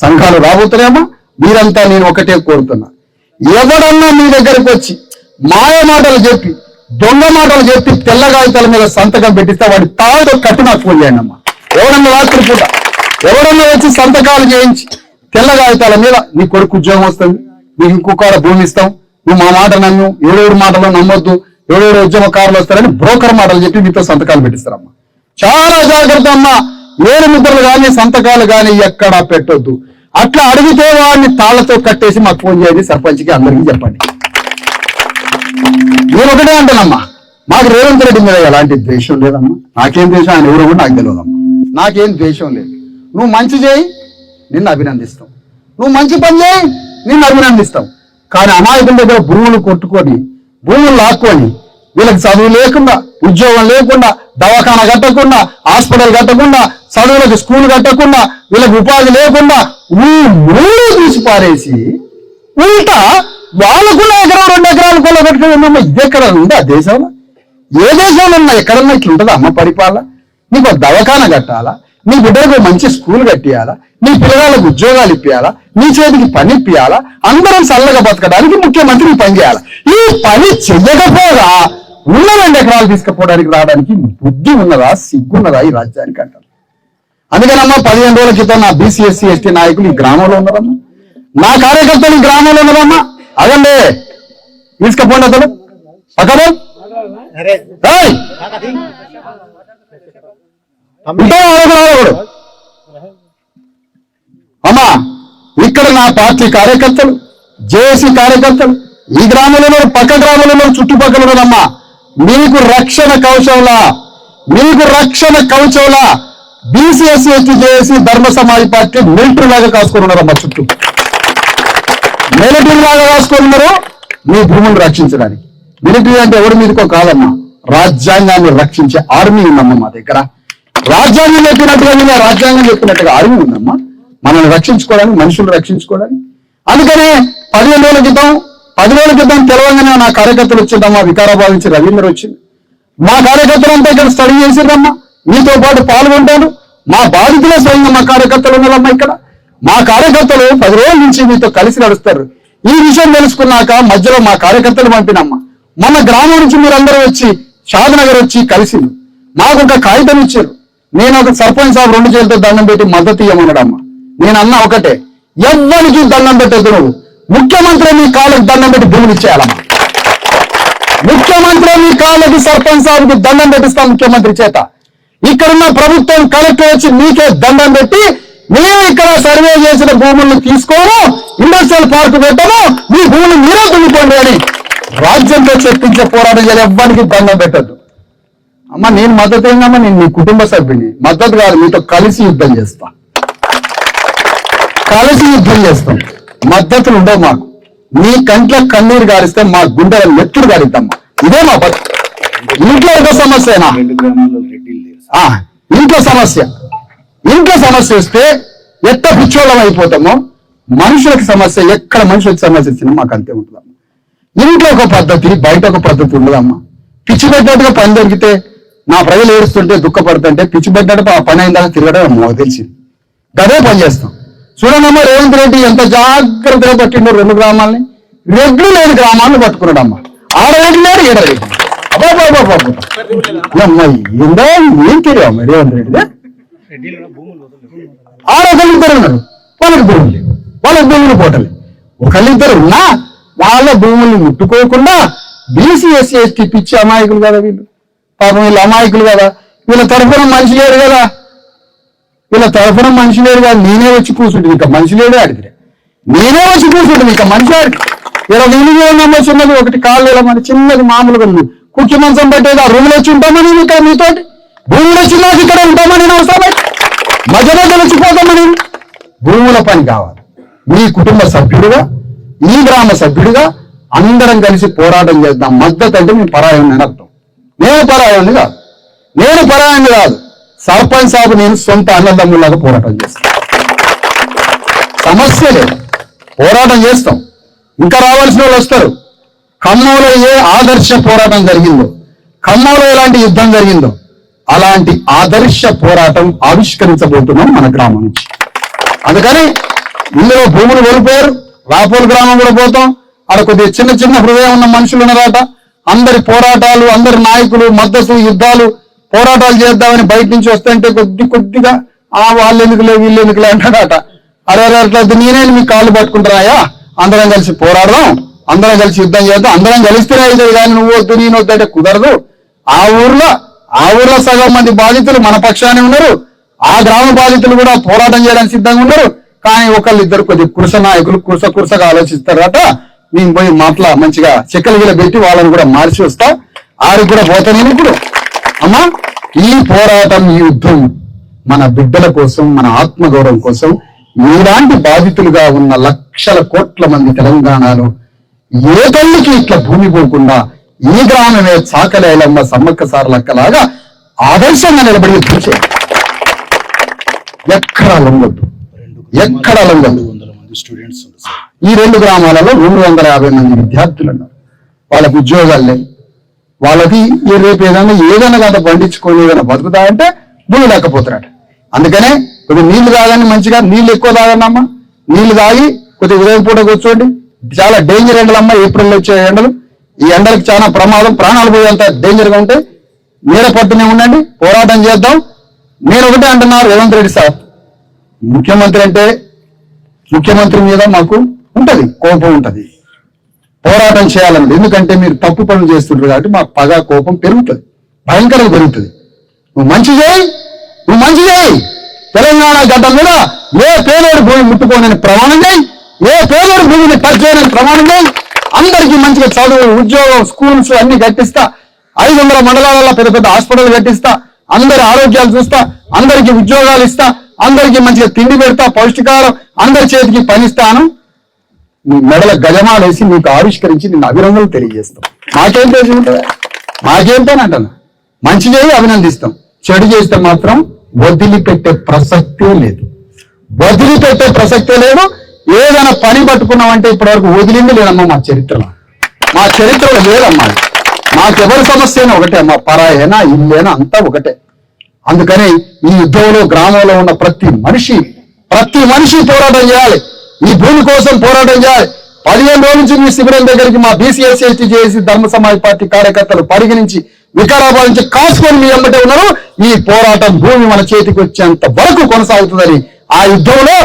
సంఘాలు రాబోతున్నాయమ్మా. మీరంతా నేను ఒకటే కోరుతున్నా, ఎవడన్నా మీ దగ్గరకు వచ్చి మాయ మాటలు చెప్పి దొంగ మాటలు చెప్పి తెల్ల కాగితాల మీద సంతకం పెట్టిస్తే వాడి తాడుతో కట్టి నాకు ఫోన్ చేయండి అమ్మా. ఎవరన్నా రాత్రి పూట ఎవరన్నా వచ్చి సంతకాలు చేయించి తెల్ల కాగితాల మీద నీ కొడుకు ఉద్యోగం వస్తుంది, నీకు ఇంకొక భూమి ఇస్తాం, నువ్వు మా మాట నన్ను ఎవరెవరి మాటలో నమ్మొద్దు, ఎవరెవరు ఉద్యమకారులు వస్తారని బ్రోకర్ మాటలు చెప్పి మీతో సంతకాలు పెట్టిస్తారమ్మా. చాలా జాగ్రత్త అమ్మా. ఏడు ముద్రలు కానీ సంతకాలు కానీ ఎక్కడా పెట్టొద్దు. అట్లా అడిగితే వాడిని తాళ్లతో కట్టేసి మాకు ఫోన్ చేయండి, సర్పంచ్కి అందరికీ చెప్పండి. నేను ఒకటే అంటానమ్మా, మాకు రేవంత్ రెడ్డి మీద ఎలాంటి ద్వేషం లేదమ్మా. నాకేం ద్వేషం, ఆయన ఎవరు కూడా నాకు తెలియదమ్మా. నాకేం ద్వేషం లేదు. నువ్వు మంచి చేయి, నిన్ను అభినందిస్తాం. నువ్వు మంచి పని చేయి, నిన్ను అభినందిస్తాం. కానీ అమాయకుల దగ్గర భూములు కొట్టుకొని భూములు లాక్కొని వీళ్ళకి చదువు లేకుండా, ఉద్యోగం లేకుండా, దవాఖానా కట్టకుండా, హాస్పిటల్ కట్టకుండా, చదువులకు స్కూల్ కట్టకుండా, వీళ్ళకి ఉపాధి లేకుండా మూడు తీసి పారేసి ఉల్టా వాళ్ళకున్న ఎకరం 2 ఎకరాలు కొల్ల పెట్టుకుని ఇది ఎక్కడ ఉందా దేశంలో? ఏ దేశంలో ఉన్నా ఎక్కడన్నా ఇట్లా ఉంటుందా అమ్మ పరిపాలన? నీకు దవాఖానా కట్టాలా, నీ బిడ్డలకు మంచి స్కూల్ కట్టియాలా, నీ పిల్లగాళ్ళకు ఉద్యోగాలు ఇప్పియాలా, నీ చేతికి పని ఇప్పియాలా, అందరం చల్లగా బతకడానికి ముఖ్యమంత్రి పని చేయాలి. ఈ పని చెయ్యకపోగా ఉన్న 2 ఎకరాలు తీసుకుపోవడానికి రావడానికి బుద్ధి ఉన్నదా, సిగ్గున్నదా ఈ రాజ్యానికి అంటారు. అందుకనమ్మా 15 రోజుల క్రితం నా బీసీ ఎస్సీ ఎస్టీ నాయకులు ఈ గ్రామంలో ఉన్నారమ్మా, నా కార్యకర్తలు ఈ గ్రామంలో ఉన్నారమ్మా. అదండి తీసుకుపోండి అతను పక్కన అమ్మా. ఇక్కడ నా పార్టీ కార్యకర్తలు, జేఏసీ కార్యకర్తలు ఈ గ్రామంలో పక్క గ్రామంలో చుట్టుపక్కల ఉన్నారమ్మా. మీకు రక్షణ కవచంలా బీసీ ఎస్సీ ఎస్టీ జేఏసీ ధర్మ సమాజ్ పార్టీ మిలిటరీ లాగా కాసుకొని ఉన్నారమ్మా. చుట్టూ మిలిటరీ లాగా కాసుకొని ఉన్నారు మీ భూములను రక్షించడానికి. మిలిటరీ అంటే ఎవరి మీదకో కాదమ్మా, రాజ్యాంగాన్ని రక్షించే ఆర్మీ ఉందమ్మా మా దగ్గర. రాజ్యాంగం చెప్పినట్టుగా ఆర్మీ ఉందమ్మా మనల్ని రక్షించుకోవడానికి, మనుషులు రక్షించుకోవడానికి. అందుకనే 10 రోజుల క్రితం తెలవంగానే నా కార్యకర్తలు వచ్చిందమ్మా. వికారాబాద్ నుంచి రవీంద్ర వచ్చింది. మా కార్యకర్తలంతా ఇక్కడ స్టడీ చేసిందమ్మా, మీతో పాటు పాల్గొంటారు. మా బాధితులే స్వయంగా మా కార్యకర్తలు ఉన్నారమ్మా. ఇక్కడ మా కార్యకర్తలు 10 రోజుల నుంచి మీతో కలిసి నడుస్తారు. ఈ విషయం తెలుసుకున్నాక మధ్యలో మా కార్యకర్తలు పంపినమ్మా. మన గ్రామం నుంచి మీరందరూ వచ్చి షాద్నగర్ వచ్చి కలిసి మాకు ఒక కాగితం ఇచ్చారు. నేను ఒక సర్పంచ్ సాబ్ 2 చేతులతో దండం పెట్టి మద్దతు ఇవ్వమన్నాడమ్మా. నేను అన్నా ఒకటే, ఎవ్వరికి దండం పెట్టద్దు, నువ్వు ముఖ్యమంత్రి మీ కాళ్ళకి దండం పెట్టి భూములు ఇచ్చేయాలమ్మా. ముఖ్యమంత్రి మీ కాళ్ళకి సర్పంచ్ సాబ్కి దండం పెట్టిస్తాం ముఖ్యమంత్రి చేత. ఇక్కడున్న ప్రభుత్వం కలెక్టర్ వచ్చి మీకే దండం పెట్టి మేము ఇక్కడ సర్వే చేసిన భూములను తీసుకోను, ఇండస్ట్రియల్ పార్క్ పెట్టము, మీ భూములు మీరే దున్నుకోండి అని రాజ్యంలో చర్చించే పోరాటం చేయాలి. ఎవ్వరికి దండం పెట్టద్దు అమ్మా. నేను మద్దతు ఏందమ్మా, నేను మీ కుటుంబ సభ్యుని మద్దతు కాదు, మీతో కలిసి యుద్ధం చేస్తాం. మద్దతులు ఉండవు మాకు. మీ కంట్ల కన్నీరు గారిస్తే మా గుండెల నెత్తులు గారిద్దామ్మా. ఇదే మా బతుకు. ఇంట్లో ఒక సమస్యనా, ఇంట్లో సమస్య వస్తే ఎట్ట పిచ్చోళ్ళం అయిపోతామో, మనుషులకు సమస్య ఎక్కడ మనుషులకు సమస్య వచ్చినా మాకు అంతే ఉంటుందమ్మా. ఇంట్లో ఒక పద్ధతి, బయట ఒక పద్ధతి ఉండదమ్మా. పిచ్చి పెట్టినట్టుగా పని దొరికితే, నా ప్రజలు ఏడుస్తుంటే దుఃఖపడుతుంటే పిచ్చి పెట్టినట్టు ఆ పని అయిందా తిరగడం మాకు తెలిసింది. గదే పని చేస్తాం. చూడండమ్మా, రేవంత్ రెడ్డి ఎంత జాగ్రత్తగా పట్టిండో 2 గ్రామాలని, రెడ్లు లేని గ్రామాలను పట్టుకున్నాడమ్మా. 6 రెడ్లు లేడు, 7 రెడ్లు. అమ్మాయి ఏందో ఏం తెలియదు రేవంత్ రెడ్డి. 6 ఒకళ్ళిద్దరు ఉన్నారు, వాళ్ళకి భూములు లేవు, వాళ్ళకి భూములు పోటలు. ఒకళ్ళిద్దరు ఉన్నా వాళ్ళ భూముల్ని ముట్టుకోకుండా బీసీ ఎస్సీ ఎస్టీ పిచ్చి అమాయకులు కదా వీళ్ళు. పాపం వీళ్ళు అమాయకులు కదా, వీళ్ళ తరఫున మనిషి లేడు కదా, నేనే వచ్చి కూర్చుంటుంది. ఇంకా మనిషి లేడే అడిగితే నేనే వచ్చి కూర్చుంటుంది. ఇంకా మనిషి అడిగి ఇలా వీళ్ళు చిన్నది ఒకటి కాళ్ళు ఇలా మన చిన్నది మామూలుగా కుర్చీ మంచం పెట్టేది ఆ రూములు వచ్చి ఉంటామని ఇక్కడ మీతోటి భూములు వచ్చి నాకు ఇక్కడ ఉంటామని అవసరమై మధ్య వచ్చిపోతామని. భూముల పని కావాలి. మీ కుటుంబ సభ్యుడుగా, ఈ గ్రామ సభ్యుడిగా అందరం కలిసి పోరాటం చేద్దాం. మద్దతు అంటే మీ పరాయాన్ని అర్థం. నేను పరాయాన్ని కాదు, సర్పంచ్ సాబు నేను సొంత అన్నదమ్ములాగా పోరాటం చేస్తాం. సమస్య లేదు, పోరాటం చేస్తాం. ఇంకా రావాల్సిన వాళ్ళు వస్తారు. ఖమ్మంలో ఏ ఆదర్శ పోరాటం జరిగిందో, ఖమ్మంలో ఎలాంటి యుద్ధం జరిగిందో అలాంటి ఆదర్శ పోరాటం ఆవిష్కరించబోతున్నాం మన గ్రామం నుంచి. అందుకని ఇందులో భూములు కోల్పోయారు. రాపోలు గ్రామం కూడా పోతాం. ఆడ కొద్దిగా చిన్న హృదయం ఉన్న మనుషులు ఉన్నారట, అందరి పోరాటాలు, అందరి నాయకులు మద్దతు, యుద్ధాలు, పోరాటాలు చేద్దామని బయట నుంచి వస్తుంటే కొద్దిగా వాళ్ళు ఎందుకులే వీళ్ళు ఎందుకులే అంటాడట. అరే అట్లా నేనే మీ కాళ్ళు పట్టుకుంటున్నాయా, అందరం కలిసి పోరాడదాం, అందరం కలిసి యుద్ధం చేద్దాం, అందరం కలిస్తేనే అవుతుంది కానీ నువ్వు వద్దు నేను వద్దంటే కుదరదు. ఆ ఊర్లో సగం మంది బాధితులు మన పక్షానే ఉన్నారు, ఆ గ్రామ బాధితులు కూడా పోరాటం చేయడానికి సిద్ధంగా ఉన్నారు. కానీ ఒకళ్ళిద్దరు కొద్ది కురుస నాయకులు కురుసగా ఆలోచిస్తారట. నేను పోయి మంచిగా చెక్కలు గిల పెట్టి వాళ్ళని కూడా మార్చి వస్తా, ఆడికి కూడా పోతా నేను ఇప్పుడు. అమ్మా, ఈ పోరాటం, ఈ యుద్ధం మన బిడ్డల కోసం, మన ఆత్మగౌరవం కోసం, ఇలాంటి బాధితులుగా ఉన్న లక్షల కోట్ల మంది తెలంగాణలో ఏ తల్లికి ఇట్లా భూమి పోకుండా ఈ గ్రామమే చాకలేలమ్మ సమ్మక్క సారలక్కలాగా ఆదర్శంగా నిలబడి చూసే ఎక్కడా లొంగొద్దు. ఈ 2 గ్రామాలలో 250 మంది విద్యార్థులు ఉన్నారు. వాళ్ళకి ఉద్యోగాలు లేవు, వాళ్ళకి రేపు ఏదైనా కదా పండించుకొని ఏదైనా బతుకుతా అంటే భూమి లేకపోతున్నాడు. అందుకనే కొద్దిగా నీళ్లు తాగండి, మంచిగా నీళ్లు ఎక్కువ తాగండి అమ్మా. నీళ్లు తాగి కొద్దిగా ఉదయం పూట కూర్చోండి. చాలా డేంజర్ ఎండలమ్మా, ఏప్రిల్లో వచ్చే ఎండలు. ఈ ఎండలకు చాలా ప్రమాదం, ప్రాణాలు పోయేంత డేంజర్ గా ఉంటాయి. నీడ పట్టునే ఉండండి, పోరాటం చేద్దాం. నేను ఒకటే అంటున్నారు రేవంత్ రెడ్డి సార్, ముఖ్యమంత్రి మీద మాకు ఉంటది, కోపం ఉంటది, పోరాటం చేయాలన్నది. ఎందుకంటే మీరు తప్పు పనులు చేస్తుంటారు కాబట్టి మాకు పగ, కోపం పెరుగుతుంది, భయంకరంగా పెరుగుతుంది. నువ్వు మంచి చేయి. తెలంగాణ గడ్డ మీద ఏ పేదోడి భూమి ముట్టుకోనని ప్రమాణం చేయి, ఏ పేదోడి భూమిని పరిచయం ప్రమాణం చేయి. అందరికీ మంచిగా చదువు, ఉద్యోగం, స్కూల్స్ అన్ని కట్టిస్తా, 500 మండలాలలో పెద్ద హాస్పిటల్ కట్టిస్తా, అందరి ఆరోగ్యాలు చూస్తా, అందరికీ ఉద్యోగాలు ఇస్తా, అందరికీ మంచిగా తిండి పెడతా, పౌష్టికారం, అందరి చేతికి పనిస్తాను. నీ మెడల గజమాలేసి నీకు ఆవిష్కరించి నిన్ను అభినందనలు తెలియజేస్తాం. మాకేం తెలిసి ఉంటుందా? మాకేం పని అంటాను. మంచి చేయి అభినందిస్తాం, చెడు చేస్తే మాత్రం వదిలిపెట్టే ప్రసక్తే లేదు. ఏదైనా పని పట్టుకున్నామంటే ఇప్పటివరకు వదిలింది లేదమ్మా మా చరిత్రలో లేదమ్మా. మాకెవరి సమస్య అయినా ఒకటే అమ్మా, పరాయేనా ఇల్లేనా అంతా ఒకటే. అందుకని ఈ యుద్ధంలో గ్రామంలో ఉన్న ప్రతి మనిషి పోరాటం చేయాలి, ఈ భూమి కోసం పోరాటం చేయాలి. 15 రోజుల నుంచి మీ శిబిరం దగ్గరికి మా BCSC చేసి ధర్మ సమాజ్ పార్టీ కార్యకర్తలు పరిగణించి వికారాబాద్ నుంచి కాసుకొని మీ వెంబటే ఉన్నారు. ఈ పోరాటం భూమి మన చేతికి వచ్చేంత వరకు కొనసాగుతుందని, ఆ యుద్ధంలో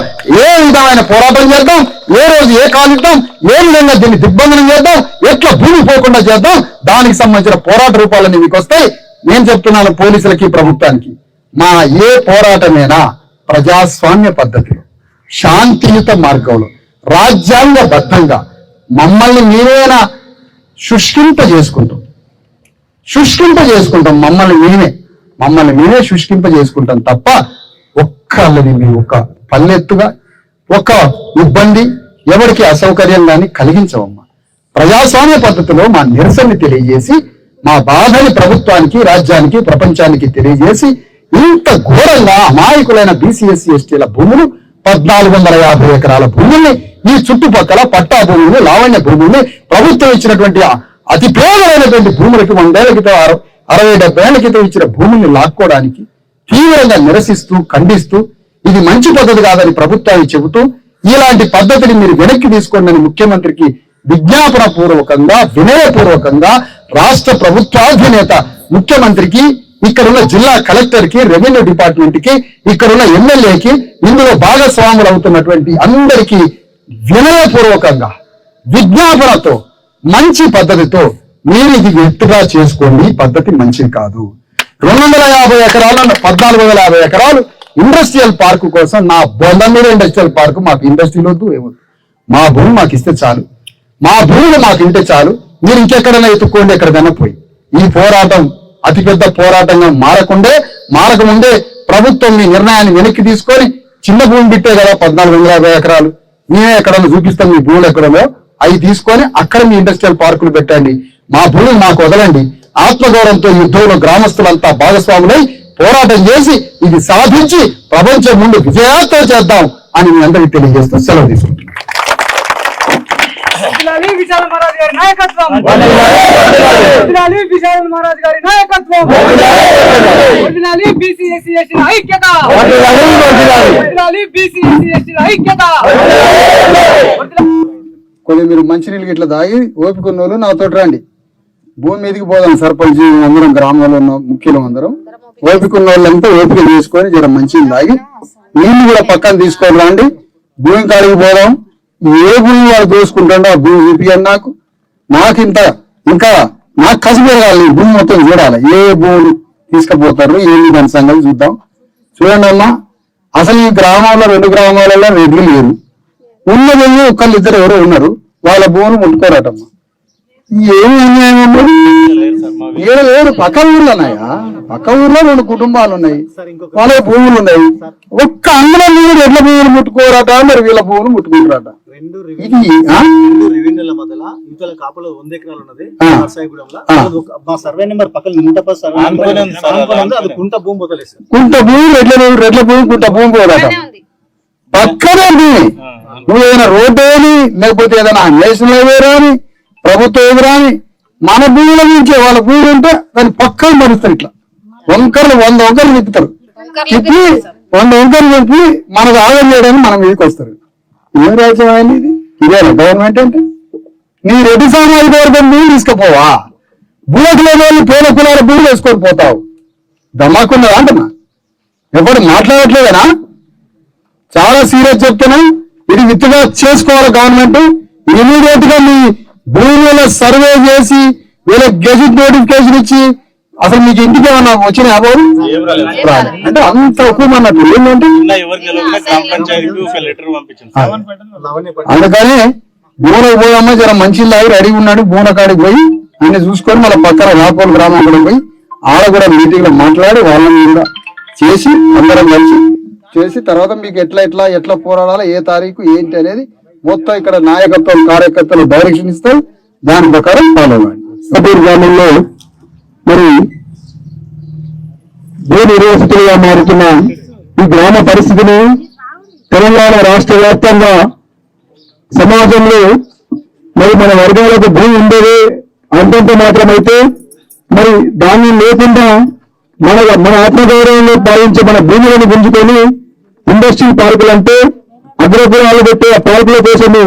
ఏ విధమైన పోరాటం చేద్దాం, ఏ రోజు ఏ కాలిద్దాం, ఏ విధంగా దీన్ని దిగ్బంధనం చేద్దాం, ఎట్లా భూమి పోకుండా చేద్దాం, దానికి సంబంధించిన పోరాట రూపాలన్నీ మీకు వస్తాయి. నేను చెప్తున్నాను పోలీసులకి, ప్రభుత్వానికి, మా ఏ పోరాటమైనా ప్రజాస్వామ్య పద్ధతిలో, శాంతియుత మార్గంలో, రాజ్యాంగబద్ధంగా మమ్మల్ని మేమైనా శుష్కింప చేసుకుంటాం. మమ్మల్ని మేమే శుష్కింప చేసుకుంటాం తప్ప ఒక్కళ్ళని మేము ఒక పల్లెత్తుగా ఒక ఇబ్బంది, ఎవరికి అసౌకర్యం కానీ కలిగించవమ్మా. ప్రజాస్వామ్య పద్ధతిలో మా నిరసనని తెలియజేసి, మా బాధని ప్రభుత్వానికి, రాజ్యానికి, ప్రపంచానికి తెలియజేసి, ఇంత ఘోరంగా అమాయకులైన BCSC STల భూములు, 1450 ఎకరాల భూముల్ని, ఈ చుట్టుపక్కల పట్టా భూముల్ని, లావణ్య భూముల్ని, ప్రభుత్వం ఇచ్చినటువంటి అతి పేదలైనటువంటి భూములకి 100 ఏళ్ల క్రితం, 60-70 ఏళ్ల క్రితం ఇచ్చిన భూముల్ని లాక్కోవడానికి తీవ్రంగా నిరసిస్తూ, ఖండిస్తూ, ఇది మంచి పద్ధతి కాదని ప్రభుత్వానికి చెబుతూ, ఇలాంటి పద్ధతిని మీరు వెనక్కి తీసుకోండి అని ముఖ్యమంత్రికి విజ్ఞాపన పూర్వకంగా, వినయపూర్వకంగా రాష్ట్ర ప్రభుత్వాధినేత ముఖ్యమంత్రికి, ఇక్కడున్న జిల్లా కలెక్టర్ కి, రెవెన్యూ డిపార్ట్మెంట్ కి, ఇక్కడున్న ఎమ్మెల్యేకి, ఇందులో భాగస్వాములు అవుతున్నటువంటి అందరికీ వినయపూర్వకంగా, విజ్ఞాపనతో, మంచి పద్ధతితో మీరు ఇది ఎత్తుగా చేసుకోండి. పద్ధతి మంచిది కాదు. 250 ఎకరాలు, 1450 ఎకరాలు ఇండస్ట్రియల్ పార్క్ కోసం, నా బొంద మీద ఇండస్ట్రియల్ పార్క్, మాకు ఇండస్ట్రీలు వద్దు, ఏమొద్దు, మా భూమి మాకు ఇస్తే చాలు, మా భూములు మాకు ఇంటే చాలు. మీరు ఇంకెక్కడైనా ఎత్తుక్కోండి, ఎక్కడికైనా పోయి. ఈ పోరాటం అతిపెద్ద పోరాటంగా మారకముందే ప్రభుత్వం మీ నిర్ణయాన్ని వెనక్కి తీసుకొని, చిన్న భూమి బిట్టే కదా 1450 ఎకరాలు, మేమే ఎక్కడన్నా చూపిస్తాం మీ భూములు ఎక్కడలో, అవి తీసుకొని అక్కడ మీ ఇండస్ట్రియల్ పార్కులు పెట్టండి, మా భూములు మాకు వదలండి. ఆత్మగౌరవంతో యుద్ధంలో గ్రామస్తులంతా భాగస్వాములై పోరాటం చేసి ఇది సాధించి ప్రపంచం ముందు విజయాత్మ చేద్దాం అని మీ అందరికీ తెలియజేస్తూ సెలవు తీసుకుంటున్నాం. విశాల్ మహారాజ్ గారి నాయకత్వం, విశాల్ మహారాజ్ గారి నాయకత్వం, BCSC ఐక్యత, BCSC ఐక్యత. కొద్దిగా మీరు మంచినీళ్ళు ఇట్లా తాగి ఓపిక ఉన్న వాళ్ళు నాతో రండి. భూమి మీదకి పోదాం. సర్పంచ్ అందరం, గ్రామంలో ఉన్న ముఖ్యులు అందరం ఓపిక ఉన్న వాళ్ళంతా ఓపిక తీసుకొని జర మంచిది తాగి నీళ్లు కూడా పక్కన తీసుకొని రండి. భూమి కాడికి పోదాం. ఏ భూమి వాడు దోసుకుంటాడో ఆ భూమి చూపియండి నాకు ఇంకా నాకు కసి పెరగాలి. భూమి మొత్తం చూడాలి. ఏ భూములు తీసుకుపోతారు ఏంటి దాని సంగతి చూద్దాం. చూడండి అమ్మా, అసలు ఈ గ్రామాల్లో 2 గ్రామాలలో రెడ్లు లేరు. ఉన్నది ఒకళ్ళు ఇద్దరు ఎవరో ఉన్నారు. వాళ్ళ భూములు ముట్టుకోరటమ్మా. ఏమి అన్యాయం ఉన్నది? ఏడు లేరు. పక్క ఊర్లోనాయా? పక్క ఊర్లో 2 కుటుంబాలు ఉన్నాయి. వాళ్ళ భూములు ఉన్నాయి. ఒక్క అందులో మీరు ఎడ్ల భూములు ముట్టుకోరట, మరి వీళ్ళ భూములు ముట్టుకుంటారట. ఇది కుంట భూమి, రెడ్ల భూమి, కుంట భూమి పోదట. పక్కనే నువ్వు ఏదైనా రోడ్డు అని, లేకపోతే ఏదైనా నేషనల్ హైవే రాని, ప్రభుత్వ హైవే రాని, మన భూముల నుంచి వాళ్ళ భూములు ఉంటే దాన్ని పక్కన మరుస్తారు. ఇట్లా 100 వంకర్లు తిప్పుతారు. తిప్పి 100 వంకర్లు తిప్పి మనకు ఆదాయం చేయడానికి మన మీదకి వస్తారు. ఏం రాజ్యం అయింది ఇది? ఇదేనా గవర్నమెంట్ అంటే? నీ రెడ్డి సామాజిక వర్గం భూములు తీసుకుపోవా? భూములు వాళ్ళు పేద కులాల భూములు వేసుకొని పోతావు. దమ్మాకున్నదా అంటున్నా? ఎప్పుడు మాట్లాడట్లేదనా? చాలా సీరియస్ చెప్తున్నాం. ఇది విత్తుగా చేసుకోవాలి గవర్నమెంట్. ఇమీడియట్ గా మీ భూముల సర్వే చేసి వీళ్ళ గెజిట్ నోటిఫికేషన్ ఇచ్చి, అసలు మీకు ఇంటికి ఏమన్నా వచ్చిన అబౌరు అంటే అంత ఎక్కువ అన్నట్టు ఏంటంటే. అందుకని భూములకు పోయమ్మా, జర మంచి లాగి రెడీ ఉన్నాడు. భూముల కాడికి పోయి అన్ని చూసుకొని మళ్ళీ పక్కన రాపోలు గ్రామం కూడా పోయి ఆడ కూడా మీటింగ్ లో మాట్లాడి వాళ్ళని కూడా చేసి అందరం కలిసి చేసి తర్వాత మీకు ఎట్లా పోరాడాలి, ఏ తారీఖు ఏంటి అనేది మొత్తం ఇక్కడ నాయకత్వం కార్యకర్తలు డైరెక్షన్ ఇస్తారు. దాని ప్రకారం ఫాలో అవ్వండి. సపూర్ గ్రామంలో మరి భూమి యూనివర్సిటీగా మారుతున్న ఈ గ్రామ పరిస్థితిని తెలంగాణ రాష్ట్ర వ్యాప్తంగా సమాజంలో మరి మన వర్గాలకు భూమి ఉండేది అంతంత మాత్రమైతే మరి దాన్ని లేకుండా మన ఆత్మగౌరవంలో భావించే మన భూములను గుంజుకొని ఇండస్ట్రీ పార్కులు అంటే అగ్రపురాలు పెట్టే ఆ పార్కుల కోసము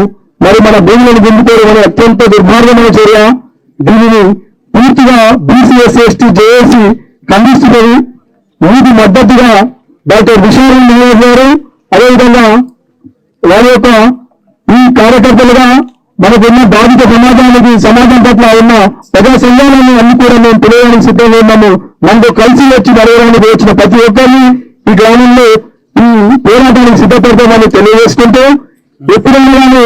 మరి మన భూములను గుంజుకోవడం అనే అత్యంత దుర్మార్గమైన చర్య. దీనిని పూర్తిగా బీసీ ఎస్సీ ఎస్టీ జేఏసీ ఖండిస్తున్నది. వీటి మద్దతుగా డాక్టర్ విశాల్ గారు, అదేవిధంగా వారి యొక్క ఈ కార్యకర్తలుగా మనకున్న బాధిత సమాజం పట్ల ఉన్న ప్రజా సంఘాలను అన్ని కూడా మేము తెలియడానికి సిద్ధంగా ఉన్నాము. మనతో కలిసి వచ్చి నడవడానికి వచ్చిన ప్రతి ఒక్కరిని ఈ గ్రామంలో ఈ పోరాటానికి సిద్ధపడతామని తెలియజేసుకుంటూ, ఎప్పుడైనా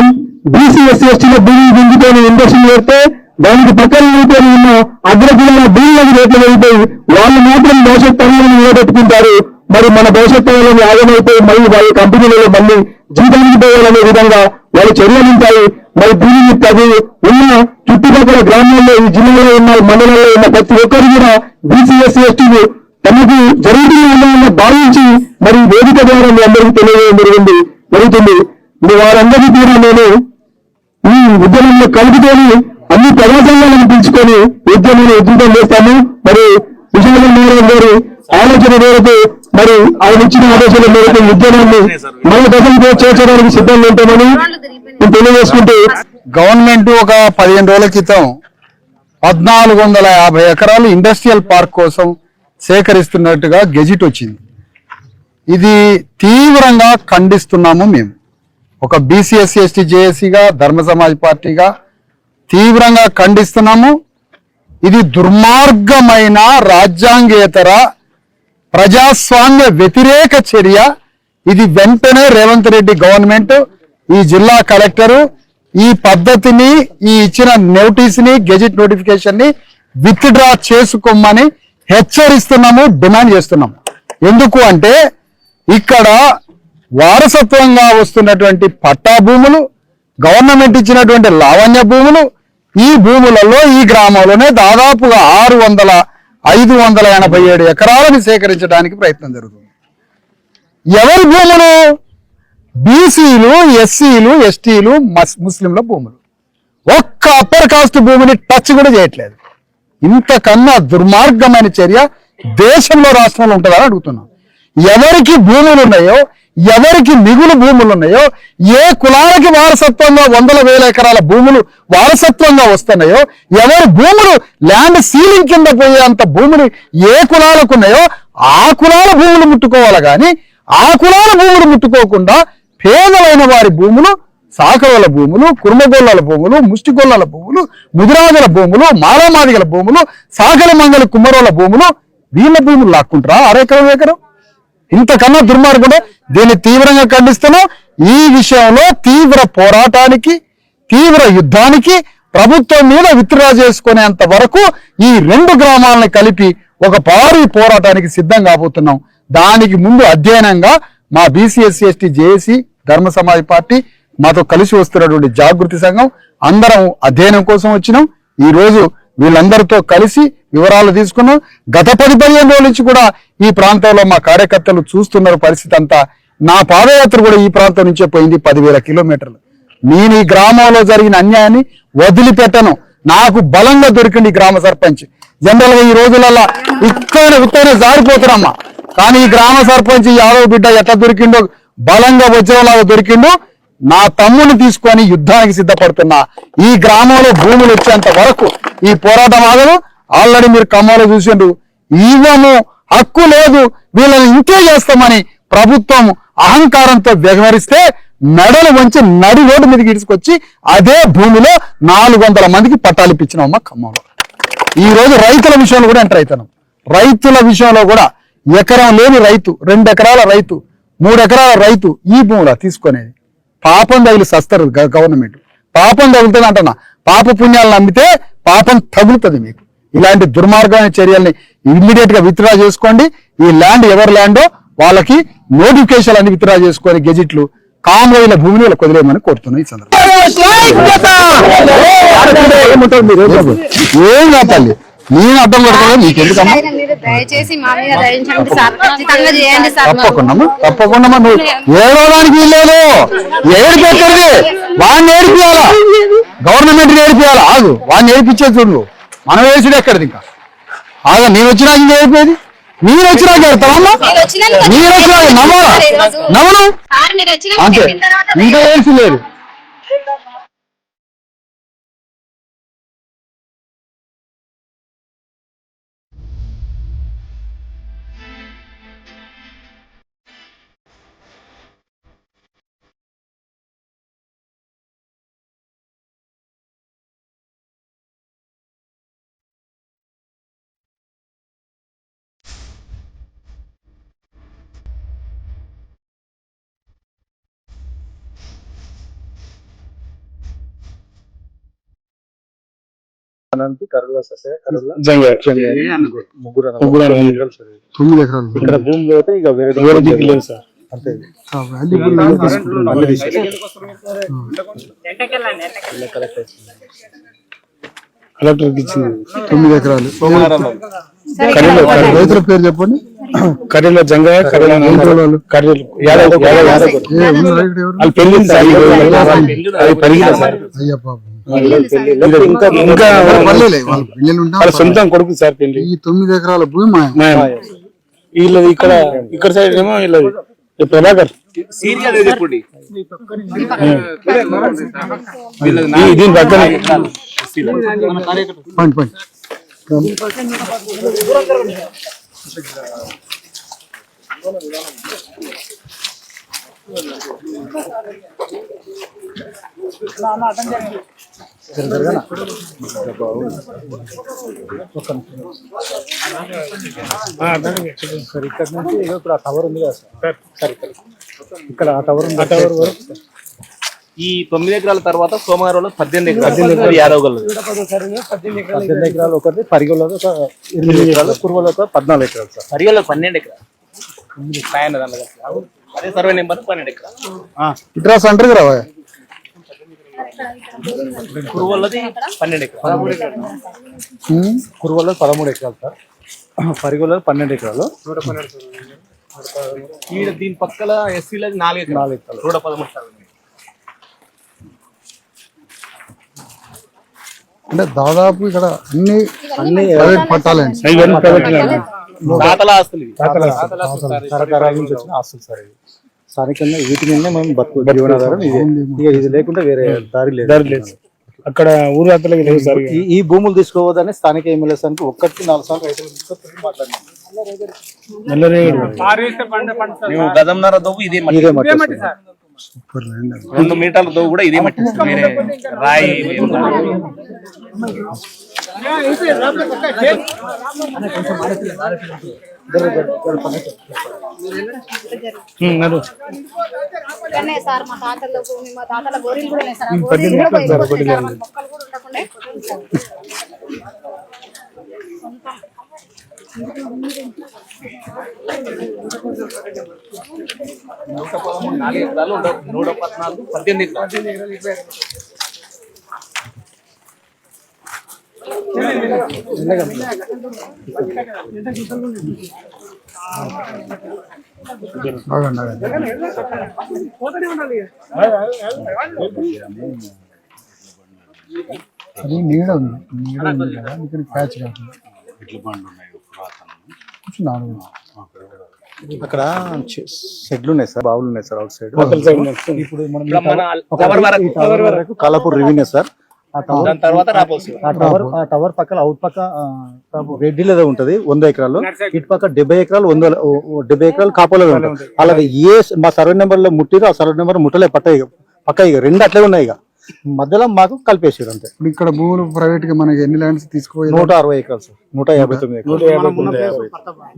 బీసీ ఎస్సీ ఎస్టీల భూమి గుంజుకొని ఇండస్ట్రీ పెడితే దానికి పక్కన నిలిపోయి ఉన్న అగ్రకులాల భూములకు రేట్లు వెళ్ళిపోయి వాళ్ళు మాత్రం భవిష్యత్ తరాలను నిలబెట్టుకుంటారు. మరి మన భవిష్యత్ తరాలను ఆగమైపోయి మళ్ళీ వాళ్ళ కంపెనీలలో మళ్ళీ జీతానికి పోవాలనే విధంగా వాళ్ళు చర్యలు ఉంటాయి. మరి దీనిని తగు ఉన్న చుట్టుపక్కల గ్రామాల్లో, ఈ జిల్లాలో ఉన్న మండలంలో ఉన్న ప్రతి ఒక్కరు కూడా బీసీ ఎస్సీ ఎస్టీలు తమకు జరుగుతున్న భావించి మరి వేదిక ద్వారా మీ అందరికీ తెలియజేయడం జరుగుతుంది. వారందరికీ కూడా నేను ఈ ఉద్యమంలో కలుపుకొని అన్ని ప్రజాసంఘాలను పిలుచుకొని ఉద్యమాన్ని ఉధృతం చేస్తాము. మరి విశాఖ మేడం గారి ఆలోచన మేరకు మరి ఆయన ఇచ్చిన ఆలోచన మేరకు ఉద్యమాన్ని మన దశలో చేర్చడానికి సిద్ధంగా ఉంటామని తెలియజేసుకుంటూ, గవర్నమెంట్ ఒక 15 రోజుల క్రితం 1450 ఎకరాలు ఇండస్ట్రియల్ పార్క్ కోసం సేకరిస్తున్నట్టుగా గెజిట్ వచ్చింది. ఇది తీవ్రంగా ఖండిస్తున్నాము. మేము ఒక బీసీ ఎస్సీ ఎస్టీ జేఏసీగా, ధర్మ సమాజ్ పార్టీగా తీవ్రంగా ఖండిస్తున్నాము. ఇది దుర్మార్గమైన రాజ్యాంగేతర ప్రజాస్వామ్య వ్యతిరేక చర్య. ఇది వెంటనే రేవంత్ రెడ్డి గవర్నమెంట్, ఈ జిల్లా కలెక్టరు ఈ పద్ధతిని, ఈ ఇచ్చిన నోటీసుని, గెజిట్ నోటిఫికేషన్ ని విత్డ్రా చేసుకోమని హెచ్చరిస్తున్నాము, డిమాండ్ చేస్తున్నాం. ఎందుకు అంటే ఇక్కడ వారసత్వంగా వస్తున్నటువంటి పట్టా భూములు, గవర్నమెంట్ ఇచ్చినటువంటి లావణ్య భూములు, ఈ భూములలో ఈ గ్రామంలోనే దాదాపుగా 587 ఎకరాలను సేకరించడానికి ప్రయత్నం జరుగుతుంది. ఎవరి భూములు? బీసీలు, ఎస్సీలు, ఎస్టీలు, ముస్లింల భూములు. ఒక్క అప్పర్ కాస్ట్ భూమిని టచ్ కూడా చేయట్లేదు. ఇంతకన్నా దుర్మార్గమైన చర్య దేశంలో, రాష్ట్రంలో ఉంటుందని అడుగుతున్నాం. ఎవరికి భూములు ఉన్నాయో, ఎవరికి మిగులు భూములు ఉన్నాయో, ఏ కులాలకి వారసత్వంగా 100,000 ఎకరాల భూములు వారసత్వంగా వస్తున్నాయో, ఎవరి భూములు ల్యాండ్ సీలింగ్ కింద పోయేంత భూములు ఏ కులాలకు ఉన్నాయో ఆ కులాల భూములు ముట్టుకోవాలి కానీ ఆ కులాల భూములు ముట్టుకోకుండా పేదలైన వారి భూములు, సాకరుల భూములు, కుర్మగొల్లల భూములు, ముష్టిగొల్లల భూములు, ముదిరాజుల భూములు, మాలమాదిగల భూములు, సాకలి మంగళి కుమ్మరోల భూములు, వీళ్ళ భూములు లాక్కుంటారా అరెకరం ఎకరం? ఇంతకన్నా దుర్మార్గుడు. దీన్ని తీవ్రంగా ఖండిస్తున్నాం. ఈ విషయంలో తీవ్ర పోరాటానికి, తీవ్ర యుద్ధానికి ప్రభుత్వం మీద విత్డ్రా చేసుకునేంత వరకు ఈ 2 గ్రామాలను కలిపి ఒక భారీ పోరాటానికి సిద్ధం కాబోతున్నాం. దానికి ముందు అధ్యయనంగా మా బీసీ ఎస్సీ ఎస్టీ జేఏసీ ధర్మ సమాజ్ పార్టీ, మాతో కలిసి వస్తున్నటువంటి జాగృతి సంఘం అందరం అధ్యయనం కోసం వచ్చినాం. ఈ రోజు వీళ్ళందరితో కలిసి వివరాలు తీసుకున్నాం. గత 10-15 రోజుల నుంచి కూడా ఈ ప్రాంతంలో మా కార్యకర్తలు చూస్తున్నారు పరిస్థితి అంతా. నా పాదయాత్ర కూడా ఈ ప్రాంతం నుంచే పోయింది 10,000 కిలోమీటర్లు. నేను ఈ గ్రామంలో జరిగిన అన్యాయాన్ని వదిలిపెట్టను. నాకు బలంగా దొరికింది ఈ గ్రామ సర్పంచ్. జనరల్ గా ఈ రోజులలో ఉత్తనే జారిపోతారమ్మా, కానీ ఈ గ్రామ సర్పంచ్ యాదవ్ బిడ్డ ఎట్లా దొరికిండో, బలంగా వజ్రంలాగా దొరికిండు. నా తమ్ముని తీసుకొని యుద్ధానికి సిద్ధపడుతున్నా. ఈ గ్రామంలో భూములు వచ్చేంత వరకు ఈ పోరాటం ఆగదు. ఆల్రెడీ మీరు ఖమ్మంలో చూసిండ్రు, ఇవ్వము, హక్కు లేదు, వీళ్ళని ఇంకే చేస్తామని ప్రభుత్వం అహంకారంతో వ్యవహరిస్తే మెడలు వంచి నడి రోడ్డు మీదకి తీసుకొచ్చి అదే భూమిలో 400 మందికి పట్టాలు ఇప్పించినామమ్మా ఖమ్మంలో. ఈ రోజు రైతుల విషయంలో కూడా ఎంటర్ అవుతున్నాం. రైతుల విషయంలో కూడా ఎకరం లేని రైతు, 2 ఎకరాల రైతు, 3 ఎకరాల రైతు ఈ భూములా తీసుకునేది. పాపం తగిలి సస్తారు గవర్నమెంట్. పాపం తగులుతుంది అంటున్నా. పాప పుణ్యాలను నమ్మితే పాపం తగులుతుంది మీకు. ఇలాంటి దుర్మార్గమైన చర్యల్ని ఇమ్మీడియట్ గా విత్డ్రా చేసుకోండి. ఈ ల్యాండ్ ఎవరి ల్యాండో వాళ్ళకి నోటిఫికేషన్ అన్ని విత్డ్రా చేసుకొని గెజిట్లు కాంగ్రెస్ భూమిని వాళ్ళకి వదిలేయమని కోరుతున్నాయి. ఈ సందర్భంగా ఏం కాదు, నేను అర్థం పడుతున్నా నీకు ఎందుకమ్మా. తప్పకుండా నువ్వు ఏడవడానికి వీల్లేదు. ఏడుపు ఎక్కడిది? వాడిని ఏడిపియాలా, గవర్నమెంట్ ఏడిపియాలా? ఆగు, వాడిని ఏడిపించేది చూడు. మనం వేసుడు ఎక్కడిది? ఇంకా ఆగా నేను వచ్చినాక ఇంకా ఏడిపోయేది. మీరు వచ్చినాక ఎడతావమ్మా, మీరు వచ్చినాక నమ్మరా? నమ్మను అంతే, ఇంకా ఏడ్చి లేదు. ముగ్గురు 9 ఎకరాలు ఇక్కడ భూమి పోతే ఇక వేరే దిక్కు లేదు సార్. అంతే కలెక్టర్కి ఇచ్చింది 9 ఎకరాలు. రైతుల పేరు చెప్పండి. కరీలో జంగయ్య, పెళ్లి సొంతం కొడుకు సార్ పెళ్లి. ఈ 9 ఎకరాల భూమి వీళ్ళది. ఇక్కడ సైడ్ ఏమో వీళ్ళది ప్రభాకర్. దీని పక్కన ఇక్కడ నుంచి ఇప్పుడు ఆ టవర్ ఉంది కదా సార్, ఇక్కడ ఆ టవర్ ఉంది. ఆ టవర్ వరకు ఈ 9 ఎకరాల తర్వాత సోమవారంలో 18 ఎకరాలు యాదవ్ 18 ఎకరాలు ఒకటి, పరిగెలో 8 ఎకరాలు, కురువలో 14 ఎకరాలు సార్. పరిగెలో 12 ఎకరాలు. అదే సర్వే నెంబర్ 12 ఎకరాలు. ఇట్రా సెంటర్కి రావా. కురువల్లది 12 ఎకరాలు. కురువలో 13 ఎకరాలు సార్, పరిగెలో 12 ఎకరాలు. దీని పక్కల ఎస్సీలది 4 ఎకరాలు. 113. అంటే దాదాపు ఇక్కడ అన్ని ప్రైవేట్ పట్టాలండి. దాతల ఆస్తులు ఇవి. తరతరాల నుంచి వచ్చిన ఆస్తులు సార్ ఇవి. స్థానికంగా వీటి మీదనే మేము బతుకు జీవనాధారం ఇదే. ఇక ఇది లేకుండా వేరే దారి లేదు. అక్కడ ఊరు అత్తలకి లేదు సార్. ఈ భూములు తీసుకోవద్దని స్థానిక ఎమ్మెల్యే సార్కి 1-4 సార్లు రైతులు తీసుకొని మాట్లాడినాం. మేము గదంన్నర దోవు ఇదే మట్టి సార్. 2 మీటర్ల దోవు కూడా ఇదే మట్టి. వేరే రాయి సార్ మా తాతల భూమి, మా తాతల గోరీలు కూడా ఉన్నాయి సార్. ఆ గోరీలు కూడా పోయి సార్, మన మొక్కలు కూడా ఉండకుండా ఎకరాలు 114, 18 ఎకరాలు. అది నీడ ఉంది, నీడ ఉంది కదా, ఇక్కడ ప్యాచ్ కాకుండా అక్కడ షెడ్లు ఉన్నాయి సార్, బావులు ఉన్నాయి సార్ అవుట్ సైడ్. ఇప్పుడు మనం కాలాపూర్ రెవెన్యూ సార్. దాని తర్వాత రాపోసు. ఆ టవర్ పక్కన అవుట్ పక్క రెడ్డి లేదా ఉంటది 100 ఎకరాలు, ఇటు పక్క 70 ఎకరాలు 70 ఎకరాలు కాపోలో ఉంటాయి. అలాగే మా సర్వే నెంబర్ లో ముట్టిరు, ఆ సర్వే నెంబర్ ముట్టలే పక్క ఇక 2 అట్లే ఉన్నాయి. ఇక మధ్యలో మాకు కలిపేసారు అంతే. ఇక్కడ భూములు ప్రైవేట్ గా మనకి ఎన్ని ల్యాండ్స్ తీసుకోవాలి? 160 ఎకరాలు సార్, 159 ఎకరాలు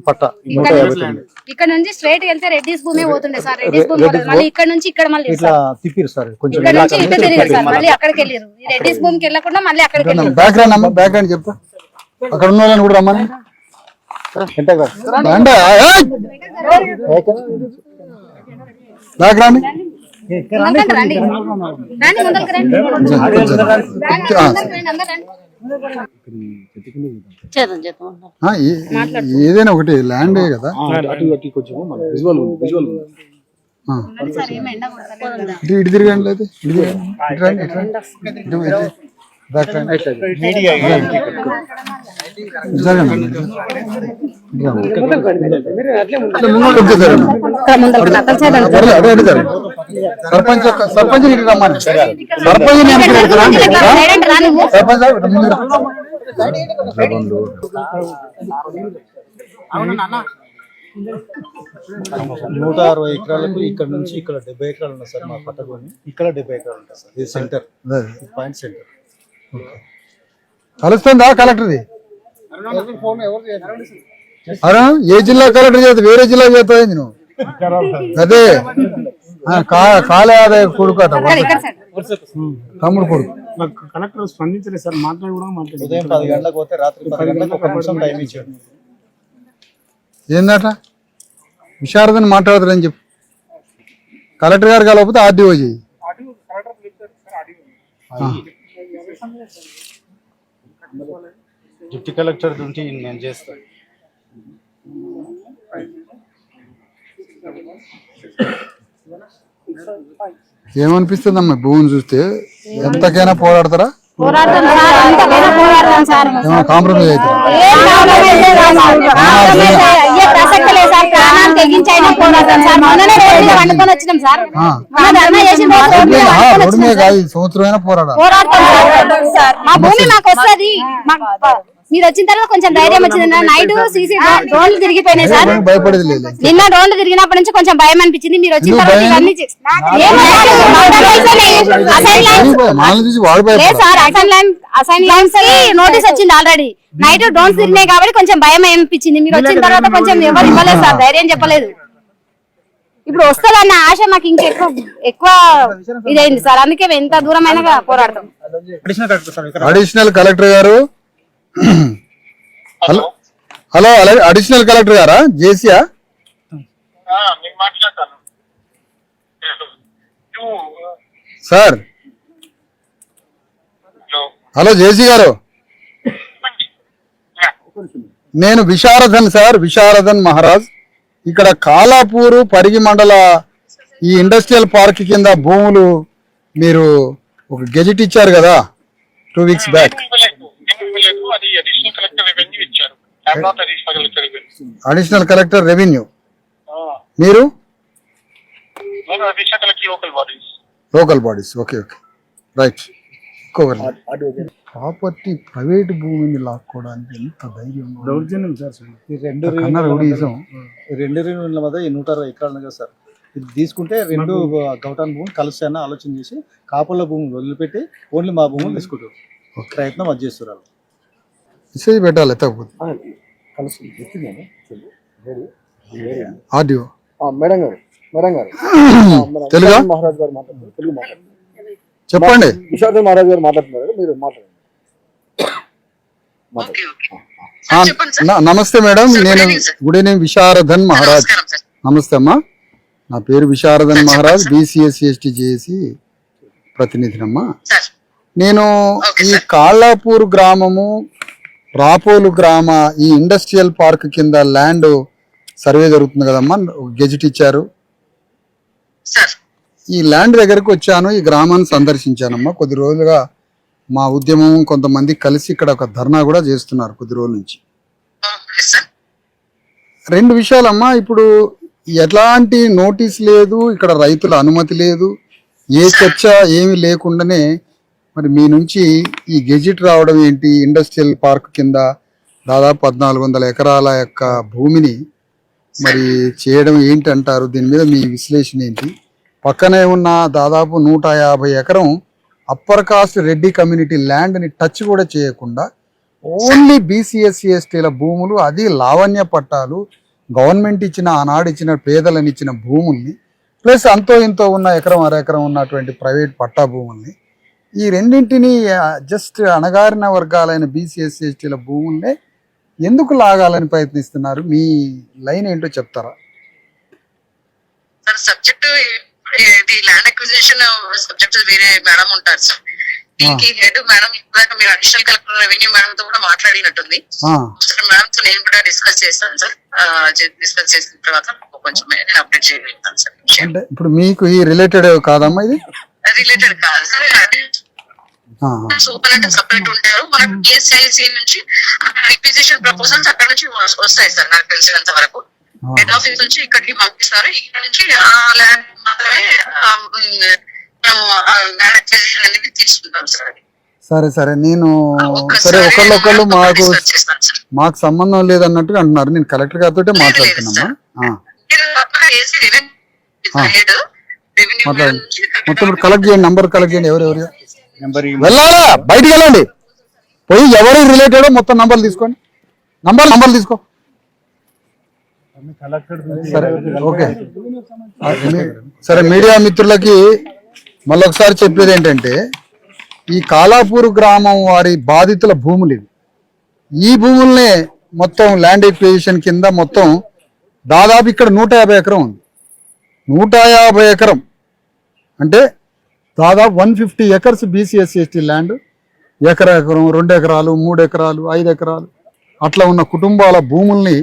పట్ట 159. ఇక్కడ నుంచి స్ట్రైట్ వెళ్తే రెడ్డిస్ భూమి పోతుండే సార్. రెడ్డిస్ భూమి మళ్ళీ ఇక్కడ నుంచి ఇక్కడ మళ్ళీ ఇట్లా తిప్పిరు సార్, కొంచెం ఇక్కడ నుంచి ఇటు తిరిగారు సార్, మళ్ళీ అక్కడికి వెళ్ళారు. ఈ రెడ్డిస్ భూమికి వెళ్ళకుండా మళ్ళీ అక్కడికి వెళ్ళారు. బ్యాక్గ్రౌండ్ అమ్మ, బ్యాక్గ్రౌండ్ చెప్పు. అక్కడ ఉన్న వాళ్ళని కూడా రమ్మని. బ్యాక్గ్రౌండ్ ముందరికి రండి, రండి ముందరికి రండి, ఏదైనా ఒకటి ల్యాండ్ కదా. ఇటు తిరగండి, అయితే ఇటు రండి, ఇటు రండి. సర్పంచ్ రమ్మని, సర్పంచ్ 160 ఎకరాలకు ఇక్కడ నుంచి ఇక్కడ 70 ఎకరాలు ఉన్నాయి సార్ మా పట్టభూమి. ఇక్కడ 70 ఎకరాలు ఉంటాయి సార్. ఇది సెంటర్, పాయింట్ సెంటర్. కలుస్తుందా కలెక్టర్ది? అరే ఏ జిల్లా కలెక్టర్ చేస్తా, వేరే జిల్లా చేస్తావు నువ్వు? అదే కాలే ఆదాయ కొడుకు అట, తమ్ముడు కొడుకు. కలెక్టర్ స్పందించలేదు సార్, మాట్లాడి కూడా మాట్లాడు. ఉదయం 10 గంటలకు పోతే రాత్రి 10 గంటలకు 1 నిమిషం టైం ఇచ్చాడు. ఏందట విశారదని మాట్లాడతారని చెప్పు. కలెక్టర్ గారు కలవకపోతే ఆర్డీఓ చేయి. డిప్యూటీ కలెక్టర్ డ్యూటీ నేను చేస్తాను. ఏమనిపిస్తుందమ్మా భూమిని చూస్తే? ఎంతకైనా పోరాడతారా? ఏమైనా కాంప్రమైజ్ అవుతారా? రోడ్డు మీద కాదు, సంవత్సరం అయినా పోరాడాలి. మా భూమి మాకు వస్తుంది. మీరు వచ్చిన తర్వాత కొంచెం ధైర్యం వచ్చింది. నైట్ సీసీ డ్రోన్లు తిరిగిపోయినాయి సార్. భయపడేది లేదు. నిన్న డ్రోన్లు తిరిగినప్పటి నుంచి కొంచెం భయం అనిపించింది. మీరు వచ్చిన తర్వాత ఇవన్నీ అసైన్ ల్యాండ్స్ కి నోటీస్ వచ్చింది ఆల్రెడీ. నైట్ డ్రోన్స్ తిరిగినాయి కాబట్టి కొంచెం భయం అనిపించింది. మీరు వచ్చిన తర్వాత కొంచెం ఎవరు ఇవ్వలేదు సార్, ధైర్యం చెప్పలేదు. ఇప్పుడు వస్తుందన్న ఆశ మాకు ఎక్కువ ఇదైంది సార్. అందుకే ఎంత దూరమైనా పోరాడతాం. అడిషనల్ కలెక్టర్ గారు, హలో అడిషనల్ కలెక్టర్ గారా? జేసీయా? సార్ హలో జేసీ గారు, నేను విశారదన్ సార్, విశారదన్ మహారాజ్. ఇక్కడ కాలాపూరు పరిగి మండల ఈ ఇండస్ట్రియల్ పార్క్ కింద భూములు మీరు ఒక గెజెట్ ఇచ్చారు కదా 2 weeks back. Additional collector revenue. మీరు local bodies. Okay okay right. Property private భూమిని లాక్కోవడానికి ఎంత ధైర్యం, దౌర్జన్యం సార్. ఈ రెండు రౌడీజం. రేణుల మధ్య 160 ఎకరాలు కదా సార్. ఇది తీసుకుంటే రెండు గౌటాన్ భూములు కలుస్తాయని ఆలోచన చేసి కాపుల భూములు వదిలిపెట్టి ఓన్లీ మా భూములు తీసుకుంటారు. ప్రయత్నం అది చేస్తున్నారు. మెసేజ్ పెట్టాలి తప్పదు. ఆడియో మేడం గారు తెలుగా మహారాజ్ గారు మాట్లాడుతున్నారు. తెలుగు మాట్లాడుతున్నారు. చెప్పండి. విశారదన్ మహారాజ్ గారు మాట్లాడుతున్నారు. మీరు మాట్లాడండి. నమస్తే మేడం. నేను గుడ్ ఈవినింగ్ విశారదన్ మహారాజ్. నమస్తే అమ్మా. నా పేరు Visharadan Maharaj, BC SC ST JAC ప్రతినిధినమ్మా. నేను ఈ కాళ్ళాపూర్ గ్రామము, రాపోలు గ్రామ ఈ ఇండస్ట్రియల్ పార్క్ కింద ల్యాండ్ సర్వే జరుగుతుంది కదమ్మా, గెజిట్ ఇచ్చారు. ఈ ల్యాండ్ దగ్గరకు వచ్చాను, ఈ గ్రామాన్ని సందర్శించానమ్మా. కొద్ది రోజులుగా మా ఉద్యమం కొంతమంది కలిసి ఇక్కడ ఒక ధర్నా కూడా చేస్తున్నారు కొద్ది రోజుల నుంచి. రెండు విషయాలమ్మా. ఇప్పుడు ఎలాంటి నోటీస్ లేదు, ఇక్కడ రైతుల అనుమతి లేదు, ఏ చర్చ ఏమి లేకుండానే మరి మీ నుంచి ఈ గెజిట్ రావడం ఏంటి? ఇండస్ట్రియల్ పార్క్ కింద దాదాపు 1400 ఎకరాల యొక్క భూమిని మరి చేయడం ఏంటి అంటారు? దీని మీద మీ విశ్లేషణ ఏంటి? పక్కనే ఉన్న దాదాపు 150 ఎకరం అప్పర్ కాస్ట్ రెడ్డి కమ్యూనిటీ ల్యాండ్ని టచ్ కూడా చేయకుండా ఓన్లీ బీసీఎస్సీ ఎస్టీల భూములు, అది లావణ్య పట్టాలు, గవర్నమెంట్ ఇచ్చిన ఆనాడు ఇచ్చిన పేదలని ఇచ్చిన భూముల్ని ప్లస్ అంతో ఇంతో ఉన్న ఎకరం అరెకరం ఉన్నటువంటి ప్రైవేట్ పట్టా భూముల్ని, ఈ రెండింటిని జస్ట్ అణగారిన వర్గాలైన బీసీఎస్సీ ఎస్టీల భూముల్నే ఎందుకు లాగాలని ప్రయత్నిస్తున్నారు? మీ లైన్ ఏంటో చెప్తారా? సార్ సబ్జెక్ట్ ఇది ల్యాండ్ అక్విజిషన్ సబ్జెక్ట్ వేరే మేడం ఉంటారు సార్. దీనికి హెడ్ మేడం ఇందాక మీరు అడిషనల్ కలెక్టర్ రెవెన్యూ మేడం తో కూడా మాట్లాడినట్టుంది. మేడం తో నేను కూడా డిస్కస్ చేస్తాను సార్. డిస్కస్ చేసిన తర్వాత కొంచెం నేను అప్డేట్ చేయగలుగుతాను సార్. అంటే ఇప్పుడు మీకు ఈ రిలేటెడ్ కాదమ్మా, ఇది రిలేటెడ్ కాదు సార్. సూపర్ అంటే సపరేట్ ఉంటారు. మనకు పిఎస్ఐసి నుంచి రిక్విజిషన్ ప్రపోజల్స్ అక్కడ నుంచి వస్తాయి సార్. నాకు తెలిసినంత వరకు హెడ్ ఆఫీస్ నుంచి ఇక్కడికి పంపిస్తారు. ఇక్కడ నుంచి ఆ ల్యాండ్ మాత్రమే ల్యాండ్ అక్విజిషన్ అనేది తీసుకుంటాం సార్. సరే సరే, నేను సరే ఒకళ్ళొకళ్ళు మాకు సంబంధం లేదన్నట్టుగా అంటున్నారు. నేను కలెక్టర్ గారితో మాట్లాడుతున్నామ్మా. మాట్లాడండి. మొత్తం కలెక్ట్ చేయండి, నంబర్ కలెక్ట్ చేయండి. ఎవరెవరు వెళ్ళాలా? బయటికి వెళ్ళండి, పోయి ఎవరు రిలేటెడో మొత్తం నంబర్లు తీసుకోండి. నంబర్లు తీసుకో. సరే ఓకే. సరే, మీడియా మిత్రులకి మళ్ళీ ఒకసారి చెప్పేది ఏంటంటే, ఈ కాలాపూర్ గ్రామం వారి బాధితుల భూములు ఇవి. ఈ భూముల్నే మొత్తం ల్యాండ్ ఎక్విజిషన్ కింద మొత్తం దాదాపు ఇక్కడ 150 ఎకరం ఉంది. 150 ఎకరం అంటే దాదాపు 150 ఎకర్స్ బీసీఎస్సీ ఎస్టీ ల్యాండ్. ఎకరం 2 ఎకరాలు 3 ఎకరాలు 5 ఎకరాలు అట్లా ఉన్న కుటుంబాల భూముల్ని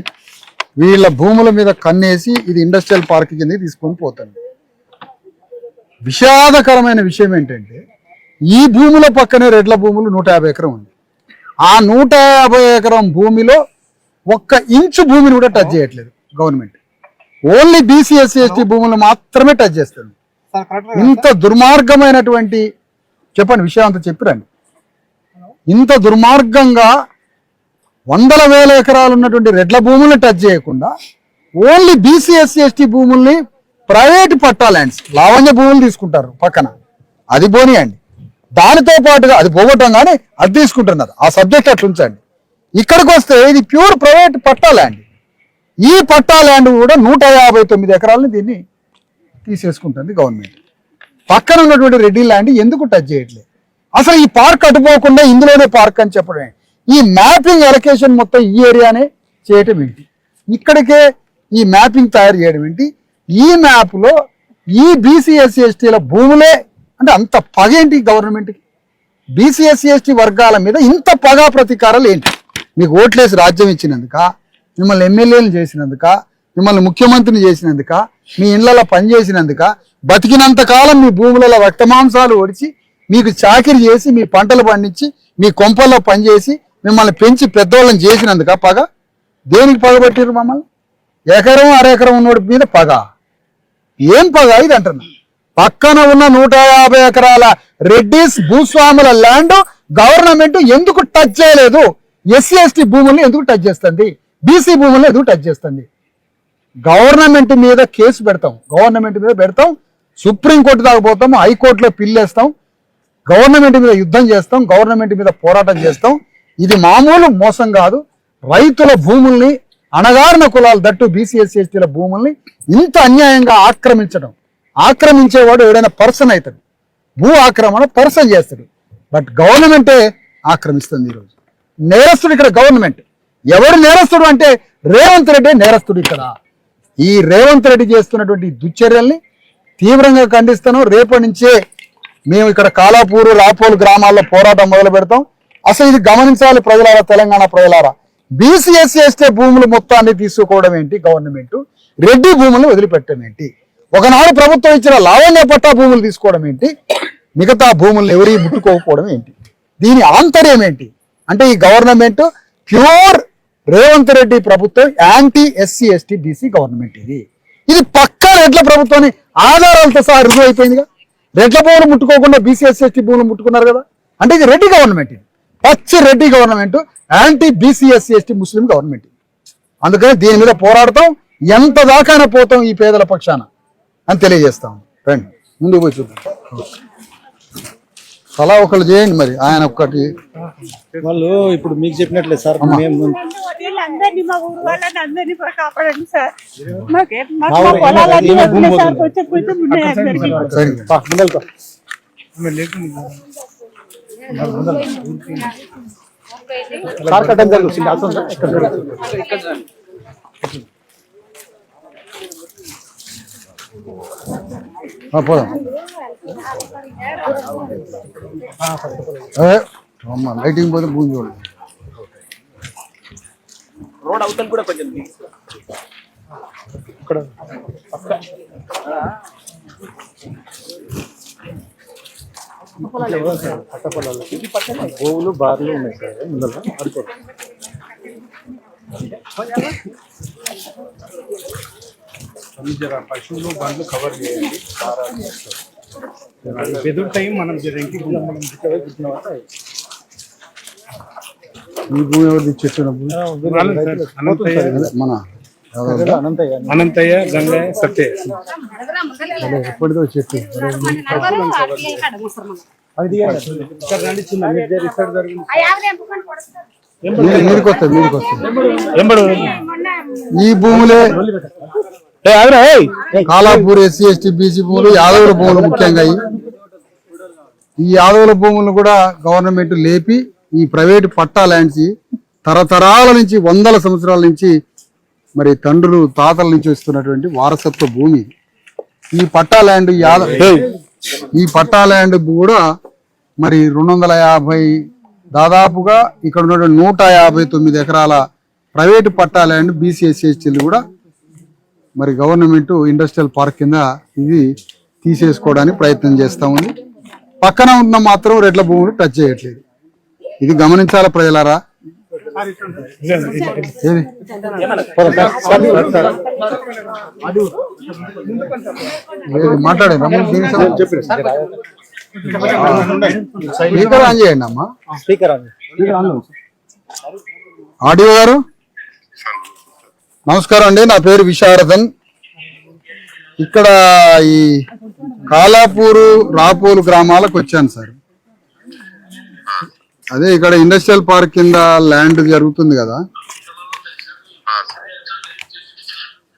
వీళ్ళ భూముల మీద కన్నేసి ఇది ఇండస్ట్రియల్ పార్క్ కింద తీసుకొని పోతుంది. విషాదకరమైన విషయం ఏంటంటే, ఈ భూముల పక్కనే రెడ్ల భూములు 150 ఎకరం ఉంది. ఆ 150 ఎకరం భూమిలో 1 ఇంచు భూమిని కూడా టచ్ చేయట్లేదు గవర్నమెంట్. ఓన్లీ బీసీఎస్సీ ఎస్టీ భూములు మాత్రమే టచ్ చేస్తుంది. ఇంత దుర్మార్గమైనటువంటి, చెప్పండి విషయం అంతా చెప్పిరండి. ఇంత దుర్మార్గంగా 100,000 ఎకరాలు ఉన్నటువంటి రెడ్ల భూములను టచ్ చేయకుండా ఓన్లీ బీసీఎస్సీ ఎస్టీ భూముల్ని ప్రైవేట్ పట్టా ల్యాండ్స్, లావణ్య భూములు తీసుకుంటారు పక్కన. అది పోనీయండి, దానితో పాటుగా అది పోగొట్టం కానీ అది తీసుకుంటున్నారు. ఆ సబ్జెక్ట్ అట్లా ఉంచండి. ఇక్కడికి వస్తే ఇది ప్యూర్ ప్రైవేట్ పట్టా ల్యాండ్. ఈ పట్టా ల్యాండ్ కూడా 159 ఎకరాలని దీన్ని తీసేసుకుంటుంది గవర్నమెంట్. పక్కన ఉన్నటువంటి రెడ్డి ల్యాండ్ ఎందుకు టచ్ చేయట్లేదు? అసలు ఈ పార్క్ అటుపోకుండా ఇందులోనే పార్క్ అని చెప్పడమే. ఈ మ్యాపింగ్ అలొకేషన్ మొత్తం ఈ ఏరియానే చేయటం ఏంటి? ఇక్కడికే ఈ మ్యాపింగ్ తయారు చేయడం ఏంటి? ఈ మ్యాప్లో ఈ బీసీఎస్సీ ఎస్టీల భూములే అంటే అంత పగ ఏంటి గవర్నమెంట్కి? బీసీఎస్సీ ఎస్టీ వర్గాల మీద ఇంత పగా ప్రతీకారాలు ఏంటి? మీకు ఓట్లేసి రాజ్యం ఇచ్చినందుక, మిమ్మల్ని ఎమ్మెల్యేలు చేసినందుక, మిమ్మల్ని ముఖ్యమంత్రిని చేసినందుక, మీ ఇళ్లలో పనిచేసినందుక, బతికినంత కాలం మీ భూములలో రక్తమాంసాలు ఒడిచి మీకు చాకిరి చేసి, మీ పంటలు పండించి, మీ కొంపల్లో పనిచేసి, మిమ్మల్ని పెంచి పెద్దోళ్ళని చేసినందుక పగ? దేనికి పగబట్టిరు మమ్మల్ని? ఎకరం అరెకరం ఉన్నోడి మీద పగ. ఏం పగ ఇది అంటున్నా? పక్కన ఉన్న 150 ఎకరాల రెడ్డిస్ భూస్వాముల ల్యాండ్ గవర్నమెంట్ ఎందుకు టచ్ చేయలేదు? ఎస్సీ ఎస్టీ భూముల్ని ఎందుకు టచ్ చేస్తుంది? బీసీ భూముల్ని ఎందుకు టచ్ చేస్తుంది? గవర్నమెంట్ మీద కేసు పెడతాం, గవర్నమెంట్ మీద పెడతాం, సుప్రీంకోర్టు దాకా పోతాం, హైకోర్టులో పిల్లేస్తాం, గవర్నమెంట్ మీద యుద్ధం చేస్తాం, గవర్నమెంట్ మీద పోరాటం చేస్తాం. ఇది మామూలు మోసం కాదు. రైతుల భూముల్ని, అణగారిన కులాలు దట్టు బీసీ ఎస్సీ ఎస్టీల భూముల్ని ఇంత అన్యాయంగా ఆక్రమించడం. ఆక్రమించేవాడు ఎవడైనా పర్సన్ అవుతాడు, భూ ఆక్రమణ పర్సన్ చేస్తాడు. బట్ గవర్నమెంటే ఆక్రమిస్తుంది ఈరోజు. నేరస్తుడు ఇక్కడ గవర్నమెంట్. ఎవడు నేరస్తుడు అంటే రేవంత్ రెడ్డి నేరస్తుడు ఇక్కడ. ఈ రేవంత్ రెడ్డి చేస్తున్నటువంటి దుశ్చర్యల్ని తీవ్రంగా ఖండిస్తాను. రేపటి నుంచే మేము ఇక్కడ కాలాపూరు, రాపోలు గ్రామాల్లో పోరాటం మొదలు పెడతాం. అసలు ఇది గమనించాలి ప్రజలారా, తెలంగాణ ప్రజలారా. బీసీ ఎస్సీ ఎస్టీ భూములు మొత్తాన్ని తీసుకోవడం ఏంటి గవర్నమెంట్? రెడ్డి భూములను వదిలిపెట్టడం ఏంటి? ఒకనాడు ప్రభుత్వం ఇచ్చిన లావణ్య పట్టా భూములు తీసుకోవడం ఏంటి? మిగతా భూములను ఎవరి ముట్టుకోకపోవడం ఏంటి? దీని ఆంతర్యం ఏంటి అంటే ఈ గవర్నమెంట్ ప్యూర్ రేవంత్ రెడ్డి ప్రభుత్వం anti SC ST BC government. ఇది పక్కా రెడ్ల ప్రభుత్వాన్ని ఆధారాలతో సహా రుజువు అయిపోయిందిగా. రెడ్ల భూములు ముట్టుకోకుండా బీసీ ఎస్సీ ఎస్టీ భూములు ముట్టుకున్నారు కదా. అంటే ఇది రెడ్డి గవర్నమెంట్, ఇది పచ్చి Reddy government, anti BC SC ST Muslim government. అందుకని దీని మీద పోరాడతాం, ఎంత దాకానే పోతాం ఈ పేదల పక్షాన అని తెలియజేస్తాం. రండి ముందుకు పోయి చూద్దాం. అలా ఒకళ్ళు చేయండి మరి. ఆయన ఒక్కటి వాళ్ళు ఇప్పుడు మీకు చెప్పినట్లే సార్, మేము వీళ్ళందరినీ మా ఊరు వాళ్ళని అందరినీ కాపాడండి సార్. మాకు మా పొలాలన్నీ వదిలేదు సార్, కొంచెం కొంచెం ఉన్నాయి అందరికీ. సార్ కట్టం జరుగుతుంది అవసరం సార్. పోదాం. లైటింగ్ పోతే భూమి చూడండి. రోడ్ అవతల కూడా కొంచెం ఇక్కడ గోవులు బార్లు ఉన్నాయి సార్ ముందర అడుకోండి. పశువులు బండ్లు కవర్ చేయండి. బెదురు టైం మనం ఇంటికి ఈ భూమి ఎవరిది చెట్టు మన అనంతయ్య, గంగయ్య, సత్య. ఎప్పటిదో చెట్టు మీదకి వస్తుంది. ఈ భూములే కాలాపూర్ ఎస్సీ ఎస్టీ బీసీ భూములు, యాదవుల భూములు ముఖ్యంగా. ఈ యాదవుల భూములను కూడా గవర్నమెంట్ లేపి ఈ ప్రైవేట్ పట్టా ల్యాండ్స్ తరతరాల నుంచి, వందల సంవత్సరాల నుంచి మరి తండ్రులు తాతల నుంచి వస్తున్నటువంటి వారసత్వ భూమి. ఈ పట్టా ల్యాండ్ ఈ పట్టా ల్యాండ్ కూడా మరి 250 దాదాపుగా ఇక్కడ ఉన్న 159 ఎకరాల ప్రైవేటు పట్టా ల్యాండ్ బీసీ ఎస్సీ ఎస్టీలు కూడా మరి గవర్నమెంట్ ఇండస్ట్రియల్ పార్క్ కింద ఇది తీసేసుకోవడానికి ప్రయత్నం చేస్తా ఉంది. పక్కన ఉన్న మాత్రం రెడ్ల భూములు టచ్ చేయట్లేదు. ఇది గమనించాల ప్రజలారా. మాట్లాడే స్పీకర్ ఆన్ చేయండి అమ్మా. ఆడియో గారు నమస్కారం అండి. నా పేరు విశారదన్. ఇక్కడ ఈ కాలాపూరు, రాపోలు గ్రామాలకు వచ్చాను సార్. అదే ఇక్కడ ఇండస్ట్రియల్ పార్క్ కింద ల్యాండ్ జరుగుతుంది కదా.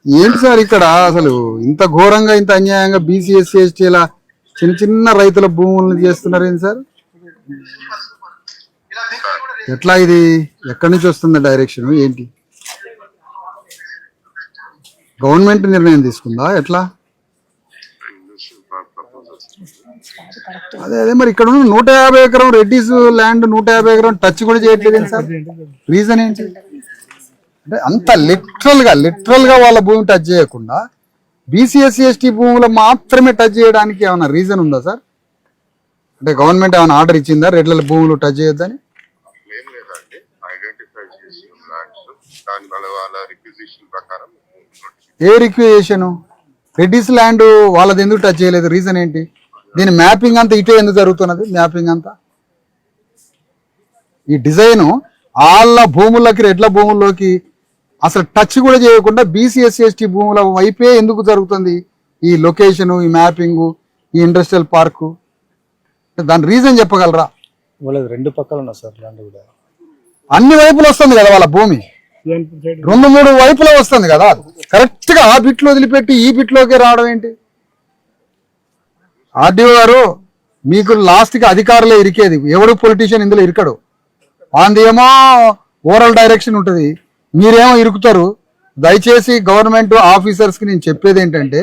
ఏంటి సార్ ఇక్కడ అసలు ఇంత ఘోరంగా, ఇంత అన్యాయంగా బీసీ ఎస్సీ ఎస్టీల చిన్న చిన్న రైతుల భూములను చేస్తున్నారు ఏంటి సార్? ఎట్లా ఇది? ఎక్కడి నుంచి వస్తుంది డైరెక్షన్ ఏంటి? గవర్నమెంట్ నిర్ణయం తీసుకుందా ఎట్లా? అదే మరి ఇక్కడ ఉన్న 150 ఎకరం రెడ్డిస్ ల్యాండ్ 150 ఎకరం టచ్ కూడా చేయట్లేదు సార్. రీజన్ ఏంటి? అంటే అంత లిటరల్ గా వాళ్ళ భూమి టచ్ చేయకుండా బీసీ ఎస్సీ ఎస్టీ భూములు మాత్రమే టచ్ చేయడానికి ఏమైనా రీజన్ ఉందా సార్? అంటే గవర్నమెంట్ ఏమైనా ఆర్డర్ ఇచ్చిందా రెడ్ల భూములు టచ్ చేయొద్దని? దాని వల్ల వాళ్ళ రిక్విజిషన్ ప్రకారం ఏ రిక్విజేషన్? రెడ్డిస్ ల్యాండ్ వాళ్ళది ఎందుకు టచ్ చేయలేదు? రీజన్ ఏంటి? దీని మ్యాపింగ్ అంతా ఇటే ఎందుకు జరుగుతున్నది? మ్యాపింగ్ అంతా ఈ డిజైన్ వాళ్ళ భూముల్లోకి, రెడ్ల భూముల్లోకి అసలు టచ్ కూడా చేయకుండా బీసీ ఎస్సీ ఎస్టీ భూముల వైపే ఎందుకు జరుగుతుంది ఈ లొకేషను, ఈ మ్యాపింగు, ఈ ఇండస్ట్రియల్ పార్కు? దాని రీజన్ చెప్పగలరా? వాళ్ళది రెండు పక్కల ఉన్నా సార్ ల్యాండ్ కూడా. అన్ని వైపులు వస్తుంది కదా వాళ్ళ భూమి, 2-3 వైపులో వస్తుంది కదా. కరెక్ట్ గా ఆ బిట్లో వదిలిపెట్టి ఈ బిట్లోకి రావడం ఏంటి? ఆర్డీఓ గారు, మీకు లాస్ట్ కి అధికారులే ఇరికేది, ఎవడు పొలిటీషియన్ ఇందులో ఇరకడు. ఏమో ఓరల్ డైరెక్షన్ ఉంటుంది, మీరేమో ఇరుకుతారు. దయచేసి గవర్నమెంట్ ఆఫీసర్స్ కి నేను చెప్పేది ఏంటంటే,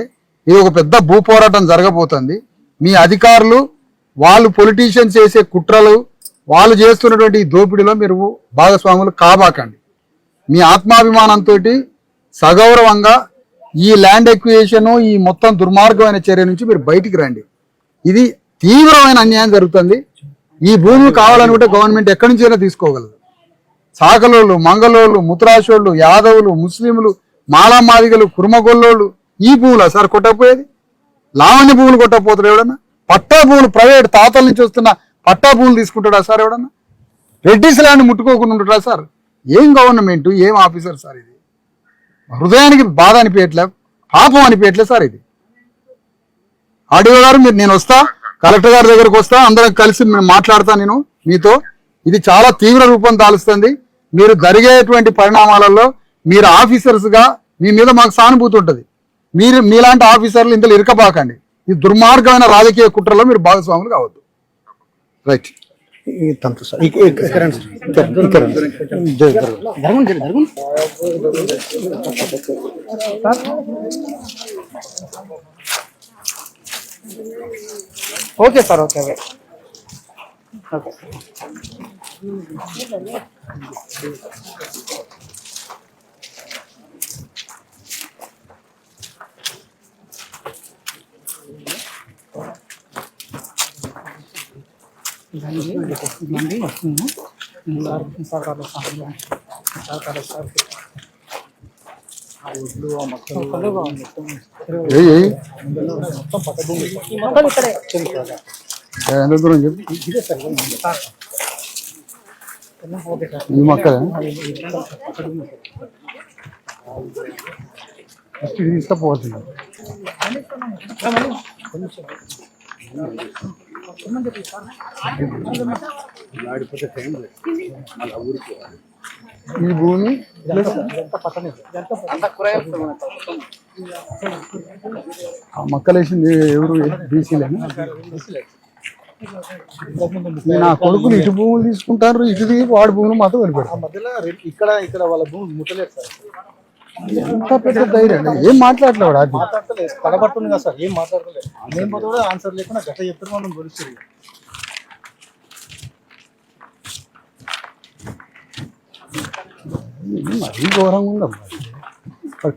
ఇది ఒక పెద్ద భూ పోరాటం జరగబోతుంది. మీ అధికారులు వాళ్ళు పొలిటీషియన్స్ చేసే కుట్రలు, వాళ్ళు చేస్తున్నటువంటి దోపిడీలో మీరు భాగస్వాములు కాబాకండి. మీ ఆత్మాభిమానంతో సగౌరవంగా ఈ ల్యాండ్ ఎక్విజిషన్, ఈ మొత్తం దుర్మార్గమైన చర్య నుంచి మీరు బయటికి రండి. ఇది తీవ్రమైన అన్యాయం జరుగుతుంది. ఈ భూమి కావాలనుకుంటే గవర్నమెంట్ ఎక్కడి నుంచైనా తీసుకోగలదు. సాకలోళ్ళు, మంగళోళ్ళు, ముత్రాశోళ్ళు, యాదవులు, ముస్లింలు, మాలామాదిగలు, కుర్మగొల్లోళ్ళు ఈ భూములా సార్ కొట్టకపోయేది? లావణ్య భూములు కొట్టకపోతారు ఎవడన్నా? పట్టా భూములు, ప్రైవేట్ తాతల నుంచి వస్తున్న పట్టా భూములు తీసుకుంటాడా సార్ ఎవడన్నా? రెడ్డిస్ ల్యాండ్ ముట్టుకోకుండా ఉంటాడా సార్? ఏం గవర్నమెంట్, ఏం ఆఫీసర్ సార్ ఇది? హృదయానికి బాధ అనిపించట్లే, పాపం అనిపించట్లే సార్ ఇది. ఆర్డీఓ గారు, నేను వస్తా, కలెక్టర్ గారి దగ్గరకు వస్తా, అందరం కలిసి మాట్లాడతా నేను మీతో. ఇది చాలా తీవ్ర రూపం దాలుస్తుంది. మీరు జరిగేటువంటి పరిణామాలలో మీరు ఆఫీసర్స్ గా మీ మీద మాకు సానుభూతి ఉంటుంది. మీరు మీలాంటి ఆఫీసర్లు ఇందులో ఇరకబాకండి. ఈ దుర్మార్గమైన రాజకీయ కుట్రలో మీరు భాగస్వాములు కావద్దు. Right. Okay sir, okay okay. ఎంత దూరం చెప్పి ఈ మొక్కలే తీసుకపోతుంది. ఈ భూమి మక్కలేసింది ఎవరు? బీసీలేనా? నా కొడుకులు ఇటు భూములు తీసుకుంటారు, ఇటు దిగి వాడి భూములు మాత్రం వదిలిపెడతారు. మధ్యలో ఇక్కడ వాళ్ళ భూమి ముట్టలేదు సార్. ఎంత పెద్ద ధైర్యం! ఏం మాట్లాడలేవాడు? అది మాట్లాడలేదు, తడబడుతుంది కదా సార్, ఏం మాట్లాడలేదు. మేము కూడా ఆన్సర్ లేకుండా గట్ట చెప్తారు, మనం గురించి. మరీ ఘోరంగా ఉందమ్మా.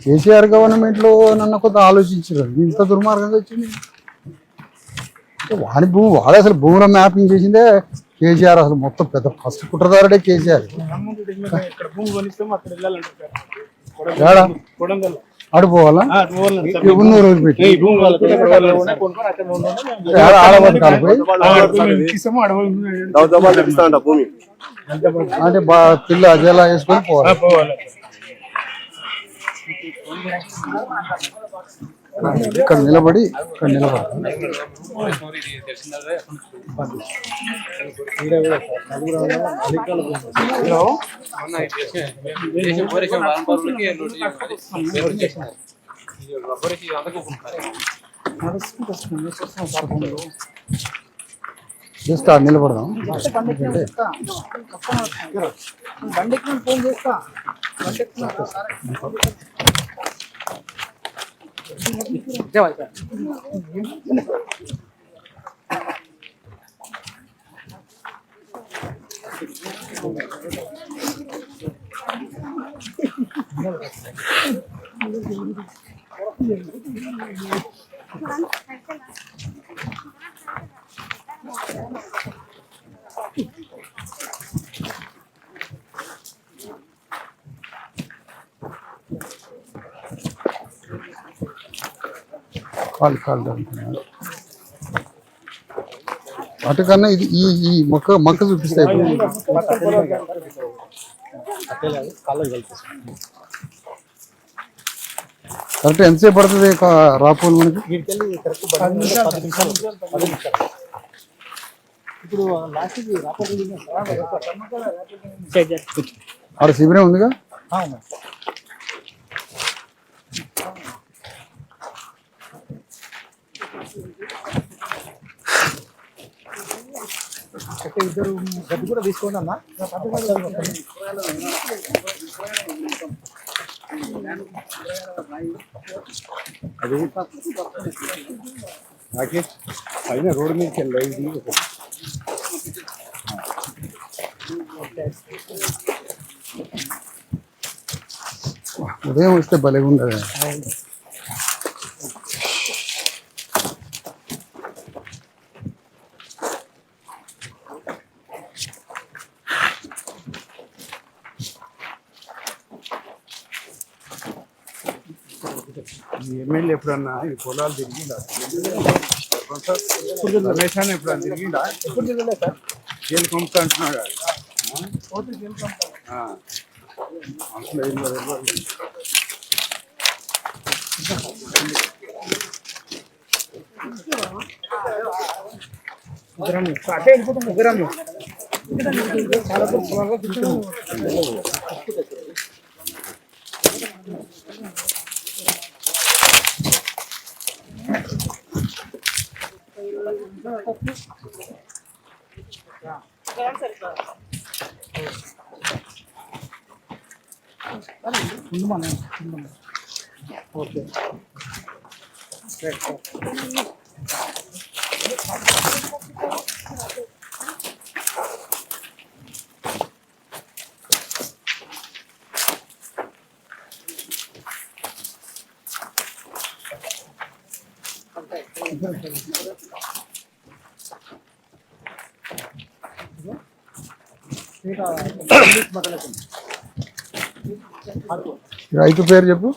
కేసీఆర్ గవర్నమెంట్ లో నన్ను కొంత ఆలోచించారు, ఇంత దుర్మార్గంగా వచ్చింది. వాడి భూమి, వాడు అసలు భూముల మ్యాపింగ్ చేసిందే కేసీఆర్. అసలు మొత్తం పెద్ద ఫస్ట్ కుట్రదారుడే కేసీఆర్. ఆడిపోవాలా? ఉన్నూరు పెట్టి అంటే పిల్ల అజేలా వేసుకొని పోవాలి. ఇక్కడ నిలబడి జస్ట్ నిలబడదాం. ఫోన్ చేస్తా. కాళ్ళు అటుకన్నా ఇది ఈ మొక్క చూపిస్తాయి. కరెక్ట్ ఎంతసేపు పడుతుంది రాపోలు మనకి? ఇప్పుడు లాస్ట్ ఆడ శిబిరం ఉందిగా. ఇద్దరు గడ్డి కూడా తీసుకోండి అన్న. అది నాకే పైన రోడ్డు మీదకి వెళ్ళాయి. ఇది ఉదయం వస్తే భలేగా ఉండదు. ఎమ్మెల్యే ఎప్పుడన్నా ఈ పొలాలు తిరిగిందా? రమేష్ అని ఎప్పుడన్నా తిరిగిందా? ఎప్పుడు తిరగలేదు సార్. జైలు పంపుతా అంటున్నాడు. అటే వెళ్ళిపోతాం ముగ్గురం. ఓకే రైతు పేరు చెప్పు.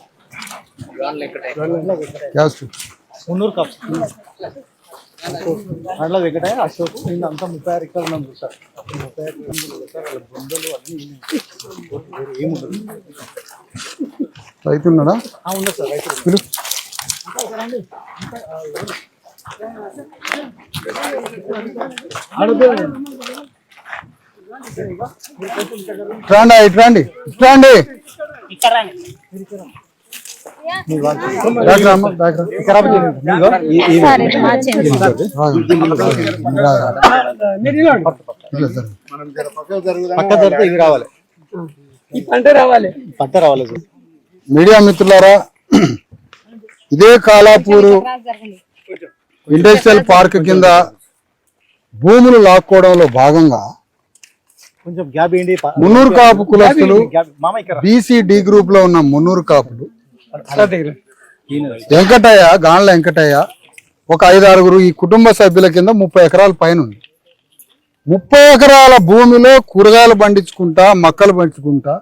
మున్నూరు కప్ అట్లా వెంకటయ్య అశోక్ అంతా 36 ఎకరాలు ఉన్నాం సార్. 36 ఎకరాలు సార్. వాళ్ళ బొందలు అన్నీ ఏముండదు. రైతు ఉన్నాడా? ఉండదు సార్ రైతు. ఇట్రాండి ఇట్రాండి ఇట్రాండి. మీడియా మిత్రులారా, ఇదే కాలాపూరు ఇండస్ట్రియల్ పార్క్ కింద భూములు లాక్కోవడంలో భాగంగా మున్నూరు కాపు కులస్తులు, బీసీ డి గ్రూప్ లో ఉన్న మున్నూరు కాపులు, వెంకటయ్య గాన్ల వెంకటయ్య, ఒక 5-6 ఈ కుటుంబ సభ్యుల కింద 30 ఎకరాల పైన ఉంది. 30 ఎకరాల భూమిలో కూరగాయలు పండించుకుంటా, మొక్కలు పండించుకుంటా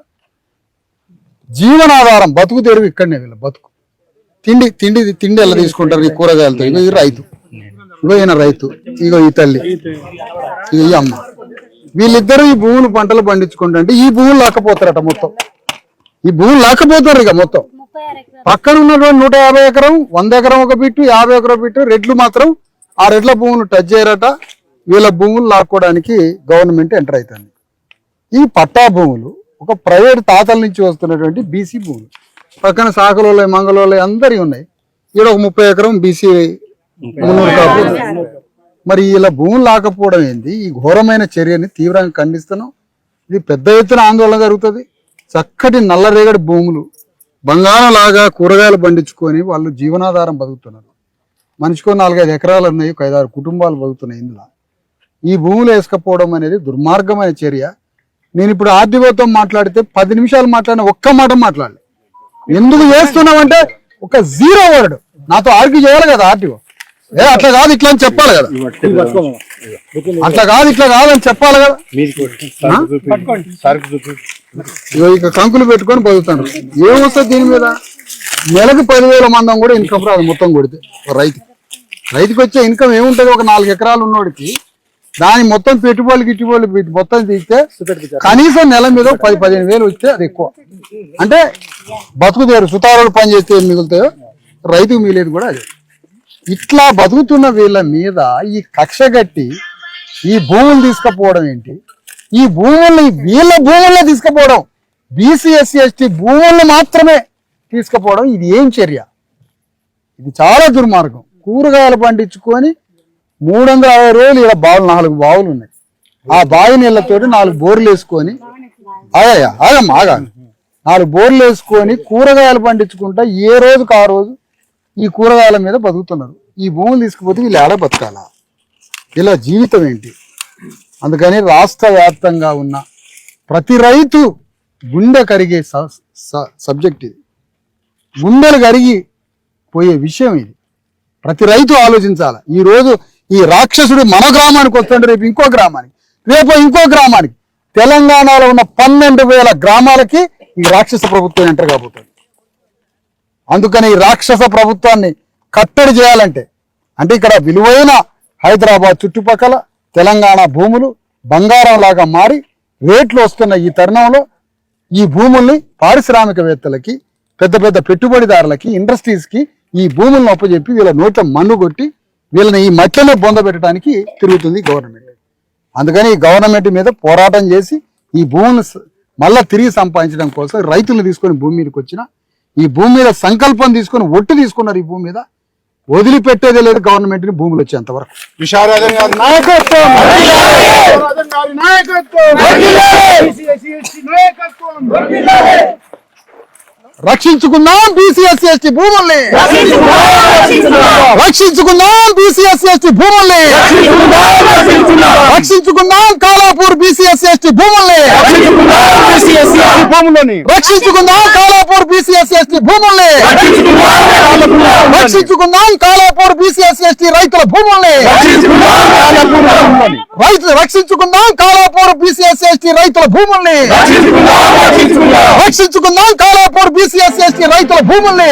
జీవనాధారం, బతుకు తెరువు ఇక్కడనే. వీళ్ళ బతుకు తిండి ఎలా తీసుకుంటారు ఈ కూరగాయలతో? ఇగో ఈ రైతు, ఇగో ఈయన రైతు, ఇగో ఈ తల్లి, ఇగో ఈ అమ్మ. వీళ్ళిద్దరూ ఈ భూములు పంటలు పండించుకుంటే ఈ భూములు లాక్కపోతారట. మొత్తం ఈ భూములు లాక్కపోతారు. ఇక మొత్తం పక్కన ఉన్నటువంటి 150 ఎకరం, 100 ఎకరం ఒక బిట్టు, 50 ఎకరం బిట్టు, రెడ్లు మాత్రం ఆ రెడ్ల భూములు టచ్ చేయరట. వీళ్ళ భూములు లాక్కోవడానికి గవర్నమెంట్ ఎంటర్ అవుతుంది. ఈ పట్టా భూములు ఒక ప్రైవేట్ తాతల నుంచి వస్తున్నటువంటి బీసీ భూములు. పక్కన సాకలోలే, మంగళోలే అందరి ఉన్నాయి. ఇక్కడ ఒక 30 ఎకరం బీసీ మున్నూరు కాపు. మరి ఇలా భూములు లాకపోవడం ఏంది? ఈ ఘోరమైన చర్యని తీవ్రంగా ఖండిస్తున్నాం. ఇది పెద్ద ఎత్తున ఆందోళన జరుగుతుంది. చక్కటి నల్లరేగడి భూములు, బంగారం లాగా కూరగాయలు పండించుకొని వాళ్ళు జీవనాధారం బతుకుతున్నారు. మనిషికో 4-5 ఎకరాలు ఉన్నాయి, ఒక 5-6 కుటుంబాలు బతుకుతున్నాయి. ఇందులో ఈ భూములు వేసుకపోవడం అనేది దుర్మార్గమైన చర్య. నేను ఇప్పుడు ఆర్డీఓతో మాట్లాడితే 10 నిమిషాలు మాట్లాడిన ఒక్క మాట మాట్లాడలే. ఎందుకు చేస్తున్నామంటే ఒక 0 వర్డ్. నాతో ఆర్గ్యూ చేయాలి కదా ఆర్డీఓ. అట్లా కాదు ఇట్లా అని చెప్పాలి కదా, అట్లా కాదు ఇట్లా కాదని చెప్పాలి కదా. ఇక కంకులు పెట్టుకొని బతుకుతాను. ఏమొస్తుంది దీని మీద? నెలకు 10,000 మందం కూడా ఇన్కమ్ రాదు మొత్తం కొడితే రైతుకి వచ్చే ఇన్కమ్ ఏముంటది? ఒక 4 ఎకరాలు ఉన్నోడికి దాని మొత్తం గిట్టుబడులు మొత్తం తీస్తే కనీసం నెల మీద 10-15 వేలు వస్తే అది ఎక్కువ. అంటే బతుకుతారు, సుతారులు పని చేస్తే ఏం మిగులుతాయో రైతుకు మిగిలేదు కూడా అదే. ఇట్లా బతుకుతున్న వీళ్ళ మీద ఈ కక్ష కట్టి ఈ భూములు తీసుకుపోవడం ఏంటి? ఈ భూముల్ని వీళ్ళ భూముల్లో తీసుకుపోవడం, బీసీ ఎస్సీ ఎస్టీ భూముల్ని మాత్రమే తీసుకుపోవడం, ఇది ఏం చర్య? ఇది చాలా దుర్మార్గం. కూరగాయలు పండించుకొని 360 రోజులు ఇలా 4 బావులు ఉన్నాయి. ఆ బావి నీళ్ళతోటి 4 బోర్లు వేసుకొని ఆగమ్మా 4 బోర్లు వేసుకొని కూరగాయలు పండించుకుంటా ఏ రోజుకు ఆ రోజు ఈ కూరగాయల మీద బతుకుతున్నారు. ఈ భూములు తీసుకుపోతే వీళ్ళు ఏడ బతకాలా? ఇలా జీవితం ఏంటి? అందుకని రాష్ట్ర వ్యాప్తంగా ఉన్న ప్రతి రైతు గుండె కరిగే సబ్జెక్ట్ ఇది. గుండెలు కరిగి పోయే విషయం ఇది. ప్రతి రైతు ఆలోచించాలి. ఈ రోజు ఈ రాక్షసుడు మన గ్రామానికి వస్తుంటే రేపు ఇంకో గ్రామానికి, రేపు ఇంకో గ్రామానికి. తెలంగాణలో ఉన్న 12,000 గ్రామాలకి ఈ రాక్షస ప్రభుత్వం ఎంటర్ కాబోతుంది. అందుకని ఈ రాక్షస ప్రభుత్వాన్ని కట్టడి చేయాలంటే, అంటే ఇక్కడ విలువైన హైదరాబాద్ చుట్టుపక్కల తెలంగాణ భూములు బంగారం లాగా మారి రేట్లు వస్తున్న ఈ తరుణంలో ఈ భూముల్ని పారిశ్రామికవేత్తలకి, పెద్ద పెద్ద పెట్టుబడిదారులకి, ఇండస్ట్రీస్కి ఈ భూములను ఒప్పజెప్పి వీళ్ళ నోట్ల మన్ను కొట్టి వీళ్ళని ఈ మట్టిలో బొంద పెట్టడానికి తిరుగుతుంది గవర్నమెంట్. అందుకని ఈ గవర్నమెంట్ మీద పోరాటం చేసి ఈ భూములను మళ్ళా తిరిగి సంపాదించడం కోసం రైతులు తీసుకొని భూమి మీదకి వచ్చిన, ఈ భూమి మీద సంకల్పం తీసుకొని ఒట్టు తీసుకున్నారు. ఈ భూమి మీద వదిలిపెట్టేదే లేదు గవర్నమెంట్ ని భూములు వచ్చేంత వరకు. విశారదన్ గారి నాయకత్వం, రక్షించుకుందాం బీసీ ఎస్సీ ఎస్టీ భూముల్ని, రక్షించుకుందాం బీసీ ఎస్సీ ఎస్టీ భూముల్ని, రక్షించుకుందాం కాలాపూర్ బీసీ ఎస్సీ ఎస్టీ భూముల్ని, రక్షించుకుందాం కాలాపూర్ బీసీ ఎస్సీ ఎస్టీ భూముల్ని, రక్షించుకుందాం కాలాపూర్ బీసీ ఎస్సీ ఎస్టీ రైతుల భూముల్ని, రక్షించుకుందాం కాలాపూర్ బీసీ ఎస్సీ ఎస్టీ రైతుల భూముల్ని, రక్షించుకుందాం కాలాపూర్ బీసీ ఎస్సీ ఎస్టీ రైతుల భూముల్ని.